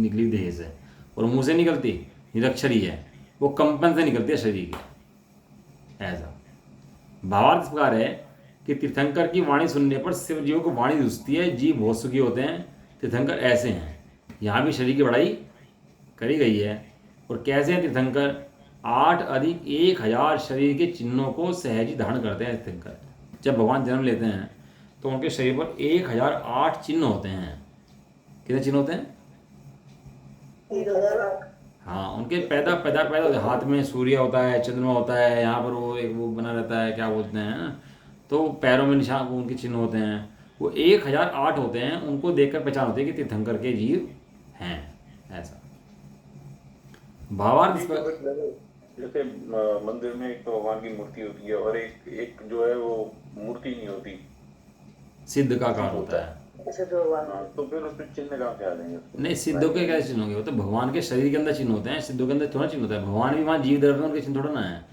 Speaker 2: निकली देह से, और मुंह से निकलती निरक्षरी है, वो कंपन से निकलती है शरीर की। ऐसा भावार्थ इस प्रकार है कि तीर्थंकर की वाणी सुनने पर शिव जीवों को वाणी रुचती है, जीव बहुत सुखी होते हैं। तीर्थंकर ऐसे हैं। यहाँ भी शरीर की बड़ाई करी गई है। और कैसे हैं तीर्थंकर? 8 अधिक 1000 शरीर के चिन्हों को सहज ही धारण करते हैं तीर्थंकर। जब भगवान जन्म लेते हैं तो उनके शरीर पर 1008 चिन्ह होते हैं। कितने चिन्ह होते हैं?
Speaker 3: 1008।
Speaker 2: हाँ, उनके पैदा होते हैं। हाथ में सूर्य होता है, चंद्रमा होता है, यहाँ पर वो एक वो बना रहता है, क्या बोलते हैं, तो पैरों में निशान उनके चिन्ह होते हैं। वो 1008 होते हैं। उनको देखकर पहचान होती है कि तीर्थंकर के जीव हैं। ऐसा भावार्थ
Speaker 1: जैसे मंदिर में एक तो भगवान की मूर्ति होती है, और एक जो है वो मूर्ति नहीं होती,
Speaker 2: सिद्ध का आकार होता है।
Speaker 1: तो फिर उसमें चिन्ह कहाँ से आ जाएंगे?
Speaker 2: नहीं, सिद्धों के कैसे चिन्ह होंगे? वो तो भगवान के शरीर के अंदर चिन्ह होते हैं, सिद्धों के अंदर थोड़ा चिन्ह होता है। भगवान भी वहाँ जीव द्रव्य उनके चिन्ह थोड़ा ना है।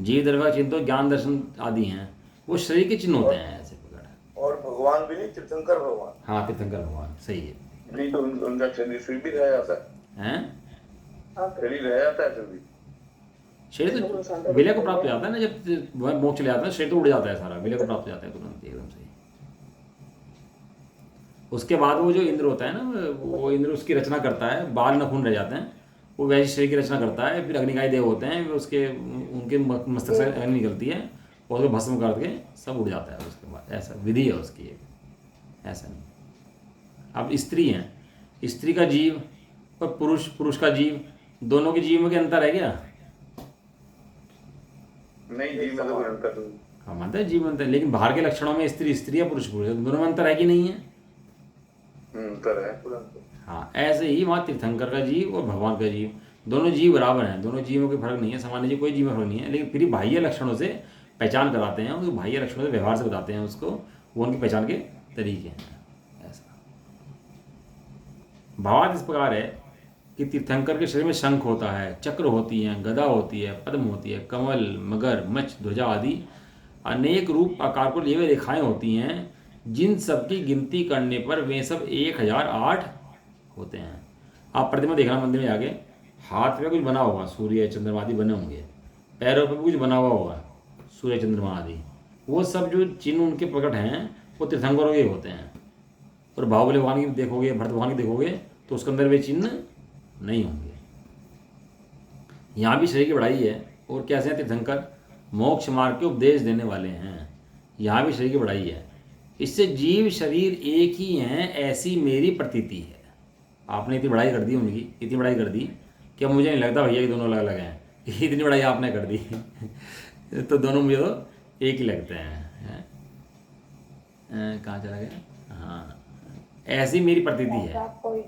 Speaker 2: जीव द्रव्य का चिन्ह तो ज्ञान दर्शन आदि हैं, वो शरीर के चिन्ह होते हैं ऐसे प्रकार।
Speaker 1: और भगवान भी नहीं, तीर्थंकर भगवान।
Speaker 2: हाँ, तीर्थंकर भगवान सही है।
Speaker 1: नहीं तो उनका शरीर फिर भी रह जाता है, शरीर रह जाता है फिर भी।
Speaker 2: शरीर तो विलय को प्राप्त हो जाता है ना, जब वह मोक्ष चले जाता है शरीर तो उड़ जाता है सारा, विलय को प्राप्त हो जाता है तुरंत एकदम सही। उसके बाद वो जो इंद्र होता है ना, वो इंद्र उसकी रचना करता है, बाल नखून रह जाते हैं, वो वैसे शरीर की रचना करता है। फिर अग्निकाय देव होते हैं, उसके उनके मस्तक से अग्नि निकलती है और उसको भस्म करके सब उड़ जाता है उसके बाद। ऐसा विधि है उसकी एक, ऐसा नहीं। अब स्त्री हैं, स्त्री का जीव और पुरुष का जीव, दोनों के जीव में अंतर है क्या?
Speaker 1: नहीं, जीव में तो कोई अंतर नहीं।
Speaker 2: हाँ, मानते हैं जीव में अंतर, लेकिन बाहर के लक्षणों में स्त्री या पुरुष दोनों में अंतर है कि नहीं है?
Speaker 1: अंतर है।
Speaker 2: हाँ, ऐसे ही वहाँ तीर्थंकर का जीव और भगवान का जीव, दोनों जीव बराबर हैं, दोनों जीवों के फर्क नहीं है, सामान्य जी कोई जीव में फर्क नहीं है। लेकिन फिर बाह्य लक्षणों से पहचान कराते हैं, उनको बाह्य लक्षणों से व्यवहार से बताते हैं उसको, वो उनकी पहचान के तरीके हैं। ऐसा भावार्थ इस प्रकार है कि तीर्थंकर के शरीर में शंख होता है, चक्र होती हैं, गदा होती है, पद्म होती है, कमल, मगर, मच्छ, ध्वजा आदि अनेक रूप आकार को लिए हुए रेखाएं होती हैं, जिन सब की गिनती करने पर वे सब 1008 होते हैं। आप प्रतिमा देखना मंदिर में जाके, हाथ में कुछ बना होगा, सूर्य चंद्रमा आदि बने होंगे, पैरों पर भी कुछ बना हुआ होगा, सूर्य चंद्रमा आदि, वो सब जो चिन्ह उनके प्रकट हैं वो तीर्थंकरों के होते हैं। और बाहुबली भगवान की देखोगे, भरत भगवान की देखोगे तो उसके अंदर वे चिन्ह नहीं होंगे। यहाँ भी शरीर की बढ़ाई है। और कैसे हैं तीर्थंकर? मोक्ष मार्ग के उपदेश देने वाले हैं। यहाँ भी शरीर की बढ़ाई है। इससे जीव शरीर एक ही हैं ऐसी मेरी प्रतीति है। आपने इतनी बढ़ाई कर दी उनकी, इतनी बढ़ाई कर दी कि अब मुझे नहीं लगता भैया कि दोनों अलग अलग हैं। इतनी बढ़ाई आपने कर दी तो दोनों मुझे तो एक ही लगते हैं। कहाँ चला गया? हाँ, ऐसी मेरी प्रतीति है।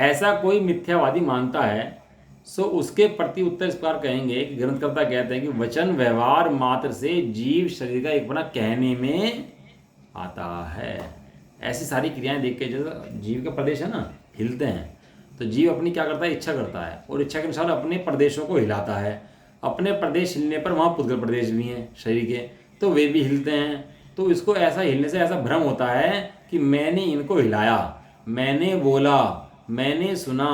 Speaker 2: ऐसा कोई मिथ्यावादी मानता है सो उसके प्रति उत्तर इस प्रकार कहेंगे कि ग्रंथकर्ता कहते हैं कि वचन व्यवहार मात्र से जीव शरीर का एक बना कहने में आता है। ऐसी सारी क्रियाएं देख के जो जीव के प्रदेश है ना हिलते हैं, तो जीव अपनी क्या करता है? इच्छा करता है और इच्छा के अनुसार अपने प्रदेशों को हिलाता है। अपने प्रदेश हिलने पर वहाँ पुद्गल प्रदेश भी हैं शरीर के, तो वे भी हिलते हैं। तो इसको ऐसा हिलने से ऐसा भ्रम होता है कि मैंने इनको हिलाया, मैंने बोला, मैंने सुना,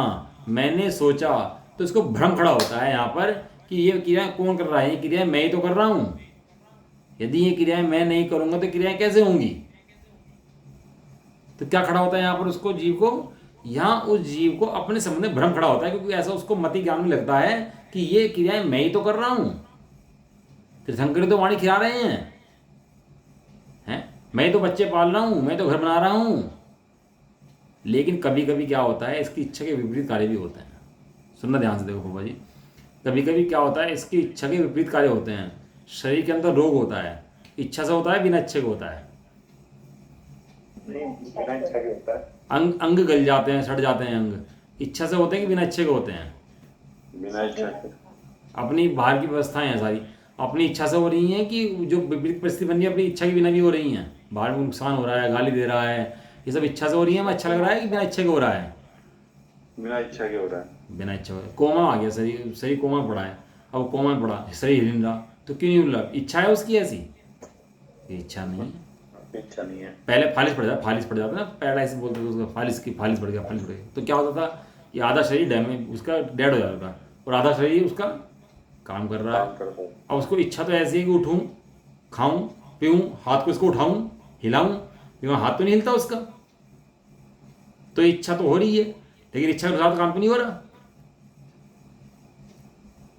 Speaker 2: मैंने सोचा। तो इसको भ्रम खड़ा होता है यहाँ पर कि ये क्रियाएं कौन कर रहा है? ये क्रियाएं मैं ही तो कर रहा हूँ। यदि ये क्रियाएं मैं नहीं करूँगा तो क्रियाएं कैसे होंगी? तो क्या खड़ा होता है यहाँ पर उसको, जीव को? यहाँ उस जीव को अपने संबंध में भ्रम खड़ा होता है, क्योंकि ऐसा उसको मति ज्ञान में लगता है कि ये क्रियाएं मैं ही तो कर रहा हूँ। तीर्थंकर तो वाणी खिला रहे हैं, मैं तो बच्चे पाल रहा हूँ, मैं तो घर बना रहा हूँ। लेकिन कभी कभी क्या होता है, इसकी इच्छा के विपरीत कार्य भी होते हैं। सुनना ध्यान से देखो बाबा जी, कभी कभी क्या होता है, इसकी इच्छा के विपरीत कार्य होते हैं। शरीर के अंदर रोग होता है, इच्छा से होता है बिना इच्छा के होता है?
Speaker 1: बिना इच्छा के होता है।
Speaker 2: अंग गल जाते हैं, सड़ जाते हैं अंग, इच्छा से होते हैं कि बिना इच्छा के होते हैं?
Speaker 1: बिना इच्छा के।
Speaker 2: अपनी बाहर की व्यवस्थाएं हैं सारी अपनी इच्छा से हो रही हैं कि जो विपरीत परिस्थिति बन रही है अपनी इच्छा के बिना भी हो रही हैं? बाहर में नुकसान हो रहा है, गाली दे रहा है, ये सब इच्छा से हो रही है, मैं अच्छा लग रहा है कि बिना इच्छा के हो रहा है?
Speaker 1: बिना इच्छा के हो रहा है।
Speaker 2: बिना इच्छा हो। कोमा आ गया, शरीर शरीर कोमा पड़ा है, अब कोमा में पड़ा, शरीर हिल रहा, तो क्यों नहीं हिल रहा? इच्छा है उसकी ऐसी? इच्छा नहीं है,
Speaker 1: इच्छा नहीं है।
Speaker 2: पहले फालिस पड़ जाता, फालिस पड़ जाता ना, पैरालाइसिस बोलते थे उसका, फालिस की फालिस पड़ गया, फालिस पड़ गया। तो क्या होता था कि आधा शरीर डैमेज उसका डेड हो जाता था और आधा शरीर उसका काम कर रहा है। अब उसको इच्छा तो ऐसी है कि उठूं, खाऊं, पीऊं, हाथ को इसको उठाऊं, हिलाऊं, लेकिन हाथ तो नहीं हिलता उसका। तो इच्छा तो हो रही है, लेकिन इच्छा के अनुसार काम तो नहीं हो रहा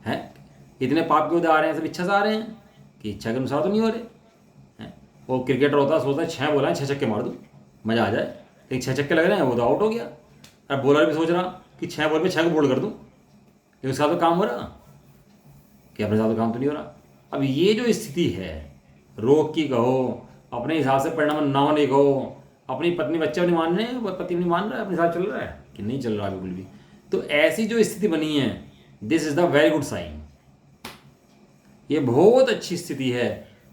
Speaker 2: है। इतने पाप के उदय आ रहे हैं, सब इच्छा से आ रहे हैं कि इच्छा के अनुसार तो नहीं हो रहे हैं। वो क्रिकेटर होता है, सोचता है 6 बॉल हैं 6 छक्के मार दूं, मजा आ जाए, लेकिन 6 छक्के लग रहे हैं, वो तो आउट हो गया। अब बॉलर भी सोच रहा कि 6 बॉल पे 6 को बोल्ड कर दूं, लेकिन उसका तो काम हो रहा कि अपने साथ तो काम तो नहीं हो रहा। अब ये जो स्थिति है, रोग की कहो, अपने हिसाब से परिणाम ना होने कहो, अपनी पत्नी बच्चे नहीं मान रहे हैं, वो पति नहीं मान रहा है, अपने साथ चल रहा है कि नहीं चल रहा बिल्कुल भी, तो ऐसी जो स्थिति बनी है, this is the very good sign. ये बहुत अच्छी स्थिति है।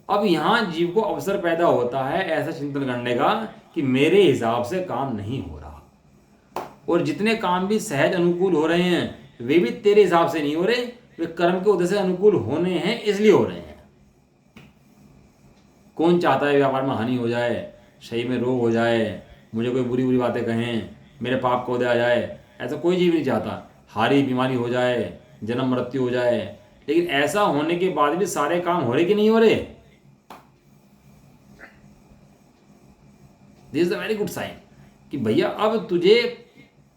Speaker 2: अब यहाँ जीव को अवसर पैदा होता है ऐसा चिंतन करने का कि मेरे हिसाब से काम नहीं हो रहा, और जितने काम भी सहज अनुकूल हो रहे हैं वे भी तेरे हिसाब से नहीं हो रहे, वे कर्म के उद्देश्य से अनुकूल होने हैं इसलिए हो रहे हैं। कौन चाहता है व्यापार में हानि हो जाए, शरीर में रोग हो जाए, मुझे कोई बुरी बुरी बातें कहें, मेरे पाप को उदय आ जाए? ऐसा कोई जीव नहीं चाहता। हारी बीमारी हो जाए, जन्म मृत्यु हो जाए, लेकिन ऐसा होने के बाद भी सारे काम हो रहे कि नहीं हो रहे? This is a very good sign कि भैया अब तुझे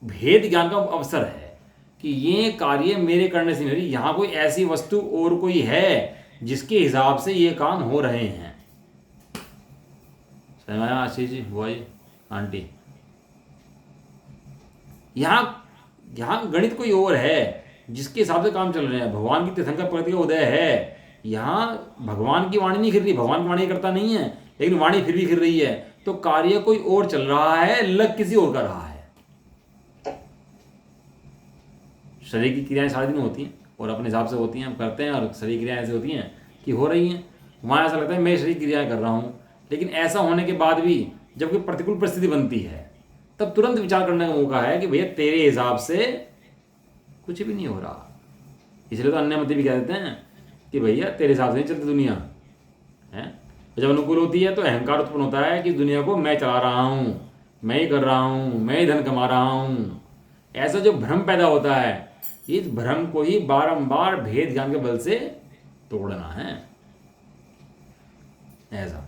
Speaker 2: भेद ज्ञान का अवसर है कि ये कार्य मेरे करने से नहीं हो रही, यहाँ कोई ऐसी वस्तु और कोई है जिसके हिसाब से ये काम हो रहे हैं। आशीष जी, बुआ जी, आंटी, यहाँ गणित कोई और है जिसके हिसाब से काम चल रहे हैं। भगवान की तीर्थंकर प्रगति का उदय है, यहाँ भगवान की वाणी नहीं खिल रही, भगवान की वाणी करता नहीं है, लेकिन वाणी फिर भी खिल रही है, तो कार्य कोई और चल रहा है, लग किसी और का रहा है। शरीर की क्रियाएं सारे दिन होती हैं और अपने हिसाब से होती हैं, हम करते हैं, और शरीर क्रियाएं ऐसी होती हैं कि हो रही हैं। वहाँ ऐसा लगता है मैं शरीर क्रियाएं कर रहा हूँ, लेकिन ऐसा होने के बाद भी जब कोई प्रतिकूल परिस्थिति बनती है तब तुरंत विचार करने का मौका है कि भैया तेरे हिसाब से कुछ भी नहीं हो रहा। इसलिए तो अन्यमति भी कह देते हैं कि भैया तेरे हिसाब से नहीं चलती दुनिया है। जब अनुकूल होती है तो अहंकार उत्पन्न होता है कि दुनिया को मैं चला रहा हूँ, मैं ही कर रहा हूँ, मैं ही धन कमा रहा हूँ। ऐसा जो भ्रम पैदा होता है, इस भ्रम को ही बारंबार भेद ज्ञान के बल से तोड़ना है। ऐसा।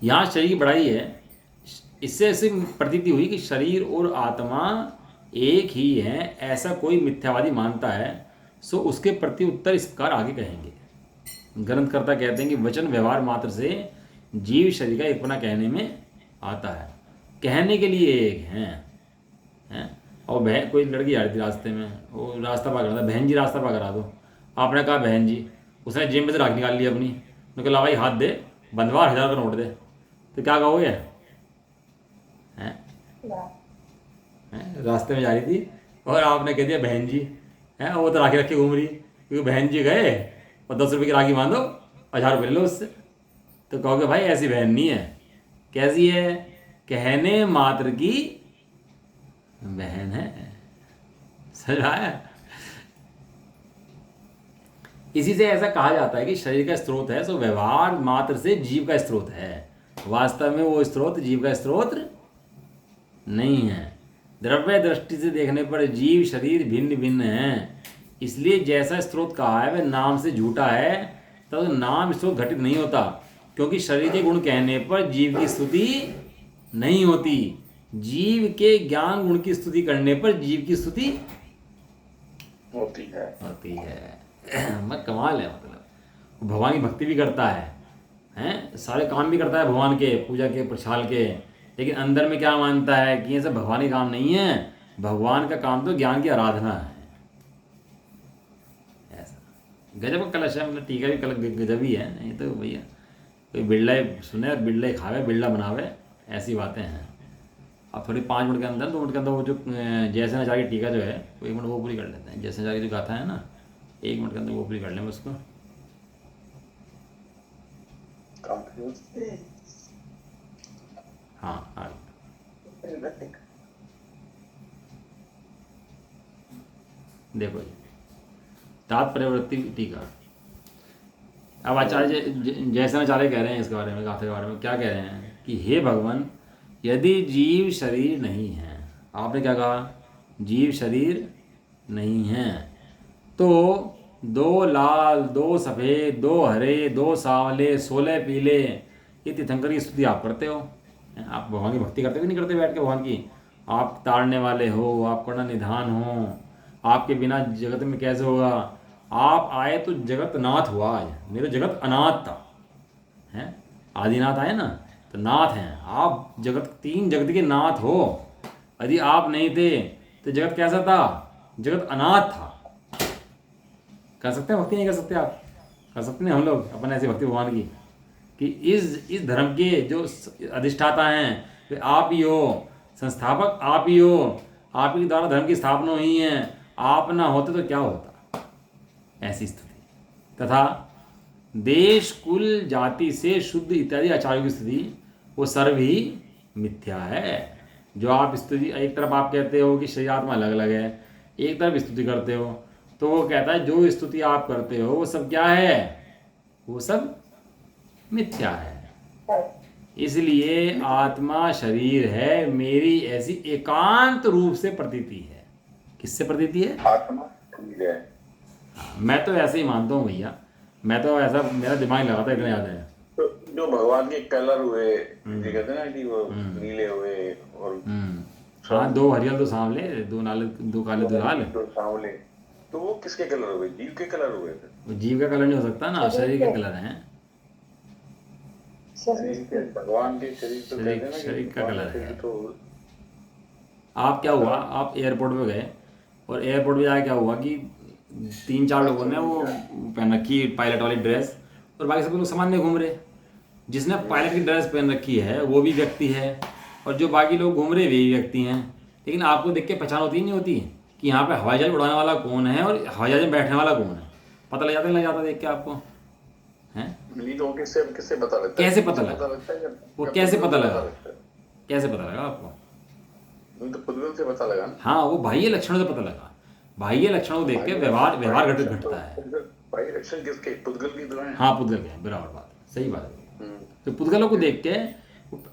Speaker 2: यहाँ शरीर की बड़ाई है, इससे ऐसी प्रतीति हुई कि शरीर और आत्मा एक ही है, ऐसा कोई मिथ्यावादी मानता है, सो उसके प्रति उत्तर इस प्रकार आगे कहेंगे। ग्रंथकर्ता कहते हैं कि वचन व्यवहार मात्र से जीव शरीर का एकपना कहने में आता है। कहने के लिए एक हैं। और बहन, कोई लड़की आ रही थी रास्ते में, वो रास्ता पा करा था, बहन जी रास्ता पा करा दो। आपने कहा बहन जी, उसने जेब में से राख निकाल ली अपनी, मैं कहा भाई हाथ दे, बंधवार 1000 का नोट दे, तो क्या कहोगे? रास्ते में जा रही थी और आपने कह दिया बहन जी, हैं, वो तो राखी रख के घूम रही, क्योंकि बहन जी गए और 10 रुपये की राखी बांधो, 1000 रुपये ले लो उससे। तो कहोगे भाई ऐसी बहन नहीं है। कैसी है? कहने मात्र की बहन है। समझ आया? इसी से ऐसा कहा जाता है कि शरीर का स्रोत है सो व्यवहार मात्र से जीव का स्रोत है। वास्तव में वो स्रोत जीव का स्रोत नहीं है। द्रव्य दृष्टि से देखने पर जीव शरीर भिन्न भिन्न है, इसलिए जैसा स्रोत कहा है वह नाम से झूठा है, तब तो नाम स्रोत घटित नहीं होता, क्योंकि शरीर के गुण कहने पर जीव की स्तुति नहीं होती, जीव के ज्ञान गुण की स्तुति करने पर जीव की स्तुति
Speaker 1: होती है।
Speaker 2: मैं कमाल है, मतलब भगवान की भक्ति भी करता है, सारे काम भी करता है भगवान के, पूजा के, प्रसाल के, लेकिन अंदर में क्या मानता है कि ये सब भगवान का काम नहीं है, भगवान का काम तो ज्ञान की आराधना है। ऐसा गजब का कलश है, मतलब टीका भी कलश गजब ही है। नहीं तो भैया कोई बिरला सुने, बिरला खावे, बिरला बनावे, ऐसी बातें हैं। अब थोड़ी 5 मिनट के अंदर, 2 मिनट के अंदर वो जो जैसे नचारी टीका जो है, वो 1 मिनट वो पूरी कर लेते हैं। जैसे नचारी जो गाथा है ना, 1 मिनट के अंदर वो पूरी कर लें उसको। हाँ हाँ, देखो जी, तात्पर्यवृत्ति टीका। अब आचार्य जैसे आचार्य कह रहे हैं इसके बारे में, गाथा के बारे में क्या कह रहे हैं कि हे भगवान, यदि जीव शरीर नहीं है, आपने क्या कहा? जीव शरीर नहीं है, तो 2 लाल, 2 सफ़ेद, 2 हरे, 2 सांवले, 16 पीले, ये तीर्थंकर की स्तुति आप करते हो। आप भगवान की भक्ति करते भी नहीं करते बैठ के भगवान की? आप ताड़ने वाले हो, आप करुणा निधान हो, आपके बिना जगत में कैसे होगा? आप आए तो जगत नाथ हुआ। आज नहीं तो जगत अनाथ था, हैं? आदिनाथ आए ना, तो नाथ हैं आप। जगत 3 जगत के नाथ हो। यदि आप नहीं थे तो जगत कैसा था? जगत अनाथ था। कर सकते हैं भक्ति? नहीं कर सकते आप? कर सकते हैं हम लोग अपन ऐसी भक्ति भगवान की कि इस धर्म के जो अधिष्ठाता हैं वे आप ही हो, संस्थापक आप ही हो, आप ही के द्वारा धर्म की स्थापना हुई है। आप ना होते तो क्या होता? ऐसी स्थिति। तथा देश, कुल, जाति से शुद्ध इत्यादि आचार्यों की स्थिति वो सर्व ही मिथ्या है। जो आप स्तुति, एक तरफ आप कहते हो कि शरीर आत्मा अलग अलग है, एक तरफ स्तुति करते हो, तो वो कहता है जो स्तुति आप करते हो वो सब क्या है? वो सब मिथ्या है। इसलिए आत्मा शरीर है मेरी ऐसी एकांत रूप से प्रतीति है। किससे प्रतीति है?
Speaker 1: आत्मा शरीर है।
Speaker 2: मैं तो ऐसे ही मानता हूँ भैया, मैं तो ऐसा, मेरा दिमाग लगा था, इतना याद है।
Speaker 1: तो जो भगवान के कलर हुए, जो कहते हैं ना कि वो नीले हुए और
Speaker 2: हाँ, 2 हरियल, 2 सांवले, 2 नाले, 2 काले, 2 लाल,
Speaker 1: 2 सांवले, तो वो किसके कलर हुए? जीव के कलर हुए थे।
Speaker 2: वो जीव का कलर नहीं हो सकता ना, शरीर के कलर हैं।
Speaker 1: भगवान के शरीर तो कहते हैं ना
Speaker 2: शरीर का कलर है।
Speaker 1: तो
Speaker 2: आप क्या हुआ, आप एयरपोर्ट पे गए और एयरपोर्ट पे जाके क्या हुआ कि 3-4 लोगों ने वो पहन रखी पायलट वाली ड्रेस और बाकी सब लोग सामान्य घूम रहे। जिसने पायलट की ड्रेस पहन रखी है वो भी व्यक्ति है और जो बाकी लोग घूम रहे वे भी व्यक्ति हैं। लेकिन आपको देख के पहचान होती नहीं होती कि यहाँ पे हवाई जहाज उड़ाने वाला कौन है और हवाई जहाज में बैठने वाला कौन है? पता लग जाता, नहीं लग जाता देख के आपको? हैं?
Speaker 1: तो किससे पता लगता है?
Speaker 2: कैसे पता लगा? वो कैसे पता लगा? कैसे पता लगा आपको?
Speaker 1: तो पुद्गल से पता लगा ना।
Speaker 2: हाँ, वो बाह्य लक्षणों से पता लगा। बाह्य लक्षणों को देख के व्यवहार घटता है।
Speaker 1: बाह्य लक्षण किसके? पुद्गल की तो है।
Speaker 2: हाँ, पुद्गल के, बराबर बात, सही बात है। तो पुद्गलों को देख के,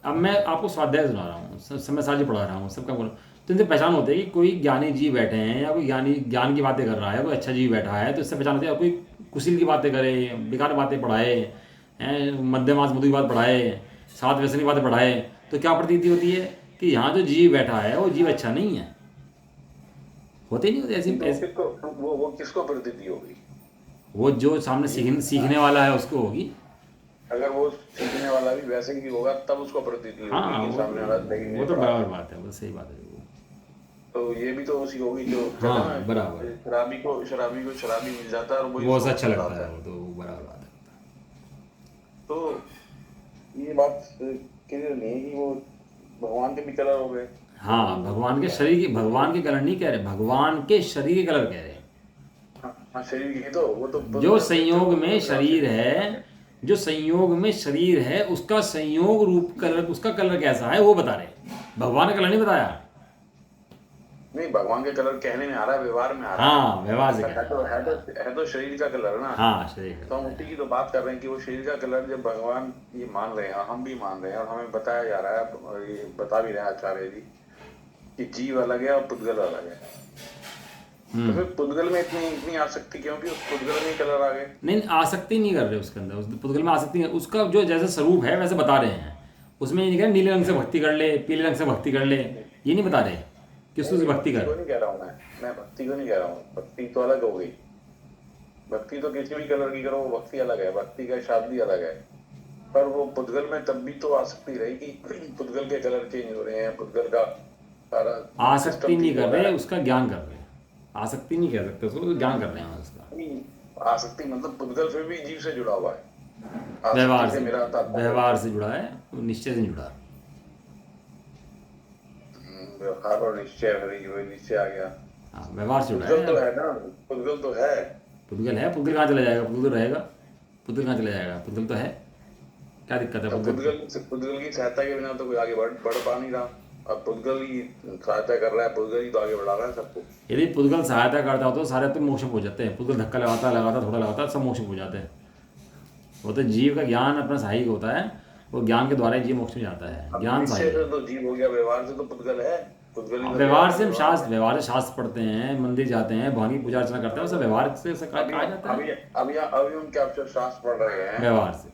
Speaker 2: अब मैं आपको स्वाध्याय सुना रहा हूँ, समय साजी पढ़ा रहा हूँ, सबका बोलो तो इनसे पहचान होती है कि कोई ज्ञानी जीव बैठे हैं या कोई ज्ञान की बातें कर रहा है, कोई अच्छा जीव बैठा है, तो इससे पहचान होती है। कोई कुशील की बातें करे, बेकार बातें पढ़ाए, मध्यमास मधु की बात पढ़ाए, सात व्यसन की बातें पढ़ाए, तो क्या प्रतीति होती है कि यहाँ जो जीव बैठा है वो जीव अच्छा नहीं है। होते नहीं होते
Speaker 1: तो
Speaker 2: ऐसी
Speaker 1: वो किसको प्रतीति होगी?
Speaker 2: वो जो सामने सीखने वाला है उसको होगी।
Speaker 1: अगर वो सीखने वाला भी वैसे ही होगा तब उसको प्रतीति
Speaker 2: हाँ,
Speaker 1: होगी कि सामने वाला सही
Speaker 2: वो तो
Speaker 1: पढ़ा।
Speaker 2: बराबर बात है, वो सही बात है।
Speaker 1: तो ये भी तो उसी होगी जो
Speaker 2: हाँ,
Speaker 1: कहते हैं ना,
Speaker 2: बराबर।
Speaker 1: शराबी को शराबी मिल जाता है और वही
Speaker 2: वो
Speaker 1: उसको
Speaker 2: अच्छा लगता
Speaker 1: बताता
Speaker 2: है, वो तो बराबर बात है।
Speaker 1: तो ये बात क्लियर नहीं है कि वो भगवान के भी कलर हो गए।
Speaker 2: हाँ, भगवान के शरीर की, भगवान के कलर नहीं कह रहे, भगवान के शरीर के कलर कह रहे हैं।
Speaker 1: हाँ, शरीर की तो वो तो
Speaker 2: जो संयोग में शरीर है, जो संयोग में शरीर है, उसका संयोग रूप कलर, उसका कलर कैसा है वो बता रहे। भगवान का कलर नहीं बताया।
Speaker 1: नहीं, भगवान के कलर कहने में आ रहा है, व्यवहार में आ रहा है।
Speaker 2: हाँ, व्यवहार से कह
Speaker 1: है तो शरीर का कलर ना।
Speaker 2: हाँ, शरीर
Speaker 1: तो हम उसी की तो बात कर रहे हैं कि वो शरीर का कलर जब भगवान ये मान रहे हैं, हम भी मान रहे हैं, और हमें बताया जा रहा है, और ये बता भी रहे हैं आचार्य जी कि जीव अलग है और पुद्गल अलग है। तो फिर पुद्गल में इतनी आसक्ति क्यों? कि उस पुद्गल में कलर आ गए।
Speaker 2: नहीं, आसक्ति नहीं कर रहे उसके अंदर, उस पुद्गल में आसक्ति नहीं, उसका जो जैसे स्वरूप है वैसे बता रहे हैं। उसमें ये नहीं कह रहे नीले रंग से भक्ति कर ले, पीले रंग से भक्ति कर ले, ये नहीं बता रहे कि उससे भक्ति कर।
Speaker 1: नहीं कह रहा हूँ मैं भक्ति को नहीं कह रहा हूँ। भक्ति तो अलग हो गई। भक्ति तो किसी भी कलर की करो, वो भक्ति अलग है, भक्ति का शादी अलग है। पर वो पुद्गल में तब भी तो आसक्ति रहेगी। पुद्गल के कलर चेंज हो रहे हैं, पुद्गल का सारा
Speaker 2: आसक्ति नहीं कर रहे, उसका ज्ञान कर रहे हैं। आसक्ति नहीं कह सकते उसको, ज्ञान कर रहे हैं उसका।
Speaker 1: आसक्ति मतलब पुद्गल फिर भी जीव से जुड़ा हुआ है।
Speaker 2: व्यवहार से,
Speaker 1: मेरा
Speaker 2: व्यवहार से जुड़ा है, निश्चय से नहीं जुड़ा।
Speaker 1: व्यवहार और निश्चय आ गया।
Speaker 2: हाँ, व्यवहार से जुड़ा
Speaker 1: पुद्गल तो
Speaker 2: है।
Speaker 1: है ना, पुद्गल तो है।
Speaker 2: पुद्गल है, पुद्गल कहाँ चला जाएगा? पुद्गल तो रहेगा, पुद्गल कहाँ चला जाएगा? पुद्गल तो है, क्या दिक्कत है?
Speaker 1: पुद्गल की सहायता के बिना तो कोई आगे बढ़ पा नहीं रहा। अब पुद्गल ही सहायता कर रहा है, पुद्गल ही तो आगे बढ़ा रहा है सबको।
Speaker 2: यदि पुद्गल सहायता करता हो तो सारे तो मोक्ष हो जाते हैं। पुद्गल धक्का लगाता थोड़ा लगाता सब मोक्ष हो जाते हैं। वो तो जीव का ज्ञान अपना सहायक होता है, वो ज्ञान के द्वारा जीव मोक्ष में जाता है। ज्ञान सहायक
Speaker 1: तो जीव हो गया, व्यवहार से तो पुद्गल है।
Speaker 2: व्यवहार से हम व्यवहार से शास्त्र पढ़ते हैं, मंदिर जाते हैं, भगवान की पूजा अर्चना करते हैं, सब व्यवहार से कहा जाता है।
Speaker 1: अभी हम क्या शास्त्र पढ़ रहे हैं?
Speaker 2: व्यवहार से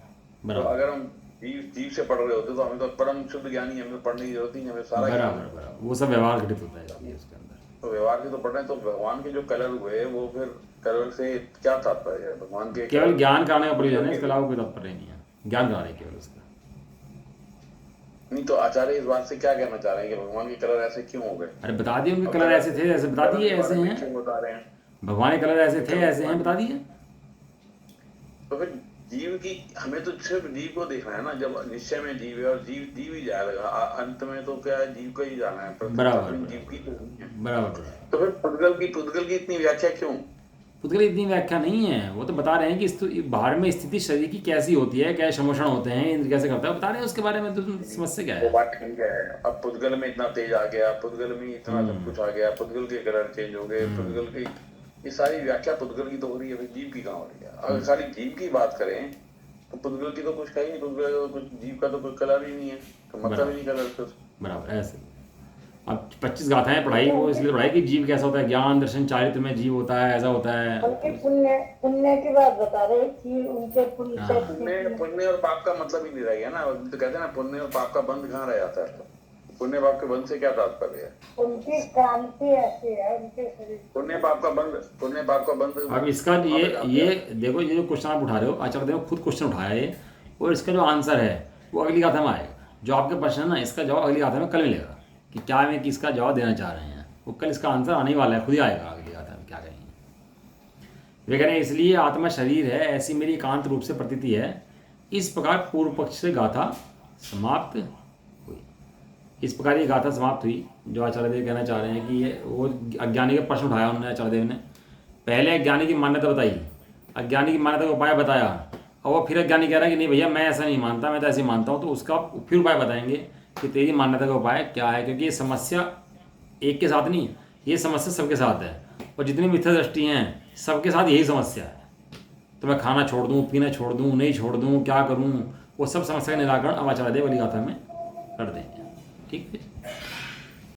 Speaker 2: बराबर।
Speaker 1: तो अगर हम जीव से पढ़ रहे होते तो हमें तो परम शुद्ध ज्ञानी, हमें पढ़ने की जरूरत ही नहीं, हमें सारा
Speaker 2: बराबर वो सब व्यवहार घटित होता है उसके अंदर।
Speaker 1: तो व्यवहार से तो पढ़ रहे हैं। तो भगवान के जो कलर हुए वो फिर कलर से क्या तात्पर्य है? भगवान के
Speaker 2: केवल ज्ञान कराने का प्रयोजन है, इसके अलावा कोई तात्पर्य नहीं है। ज्ञान करा रहे केवल उसका।
Speaker 1: नहीं तो आचार्य इस बात से क्या कहना चाह रहे हैं कि भगवान के कलर ऐसे क्यों हो गए?
Speaker 2: अरे बता दिए उनके कलर ऐसे थे, ऐसे बता दिए, ऐसे हैं।
Speaker 1: बता रहे हैं
Speaker 2: भगवान के कलर ऐसे थे, ऐसे हैं, बता दिए।
Speaker 1: तो फिर जीव की हमें तो सिर्फ जीव को देखना है ना। जब निश्चय में जीव है और जीव ही जाएगा अंत में, तो क्या है, जीव का ही जाना है।
Speaker 2: बराबर
Speaker 1: जीव की तो नहीं है।
Speaker 2: बराबर।
Speaker 1: तो फिर पुद्गल की इतनी व्याख्या क्यों?
Speaker 2: पुद्गल की इतनी व्याख्या नहीं है, वो तो बता रहे हैं कि बाहर में स्थिति शरीर की कैसी होती है, क्या समोषण होते हैं, इंद्र कैसे करता है, बता रहे हैं उसके बारे में। तो समस्या क्या है?
Speaker 1: वो बात ठीक है। अब पुद्गल में इतना तेज आ गया, पुद्गल में इतना सब कुछ आ गया, पुद्गल के कलर चेंज हो गए, पुद्गल की ये सारी व्याख्या पुद्गल की तो हो रही है, जीव की कहाँ हो रही है? अगर सारी जीव की बात करें तो पुद्गल की तो कुछ है ही नहीं। पुद्गल का कुछ, जीव का तो कोई कलर ही नहीं है, तो मतलब ही नहीं कलर का।
Speaker 2: बराबर ऐसे। अब 25 गाथाएं पढ़ाई, वो इसलिए पढ़ाई कि जीव कैसा होता है, ज्ञान दर्शन चारित्र में जीव होता है, ऐसा होता है।
Speaker 3: उनके पुण्य की बात बता रहे कि उनके पुण्य से
Speaker 1: पुण्य और पाप का मतलब ही नहीं रह गया ना। तो कहते हैं ना, पुण्य और पाप का बंध कहाँ रह जाता है? पुण्य पाप के बंध से क्या तात्पर्य है?
Speaker 3: उनकी क्रांति ऐसी है, उनके शरीर
Speaker 1: पुण्य पाप का बंध।
Speaker 2: अब इसका ये देखो, ये जो क्वेश्चन आप उठा रहे हो, आचार्य देव खुद क्वेश्चन उठाया है, और इसका जो आंसर है वो अगली गाथा में आएगा। जो आपके प्रश्न है ना, इसका जवाब अगली गाथा में कल मिलेगा कि क्या में किसका जवाब देना चाह रहे हैं। वो कल इसका आंसर आने वाला है, खुद ही आएगा अगली गाथा में क्या कहेंगे। वे कह रहे हैं इसलिए आत्मा शरीर है, ऐसी मेरी एकांत रूप से प्रतीति है। इस प्रकार पूर्व पक्ष से गाथा समाप्त हुई। इस प्रकार ये गाथा समाप्त हुई। जो आचार्य देव कहना चाह रहे हैं कि ये वो अज्ञानी का प्रश्न उठाया उन्होंने, आचार्य देव ने पहले अज्ञानी की मान्यता बताई, अज्ञानी की मान्यता का उपाय बताया, और वो फिर अज्ञानी कह रहा है कि नहीं भैया मैं ऐसा नहीं मानता, मैं तो ऐसे मानता हूँ। तो उसका फिर उपाय बताएंगे कि तेरी मान्यता का उपाय क्या है, क्योंकि ये समस्या एक के साथ नहीं, ये समस्या सबके साथ है। और जितनी मिथ्या दृष्टि हैं सबके साथ यही समस्या है। तो मैं खाना छोड़ दूँ, पीना छोड़ दूँ, नहीं छोड़ दूँ, क्या करूँ, वो सब समस्या का निराकरण अब आचार्य देव वाली गाथा में कर देंगे। ठीक है।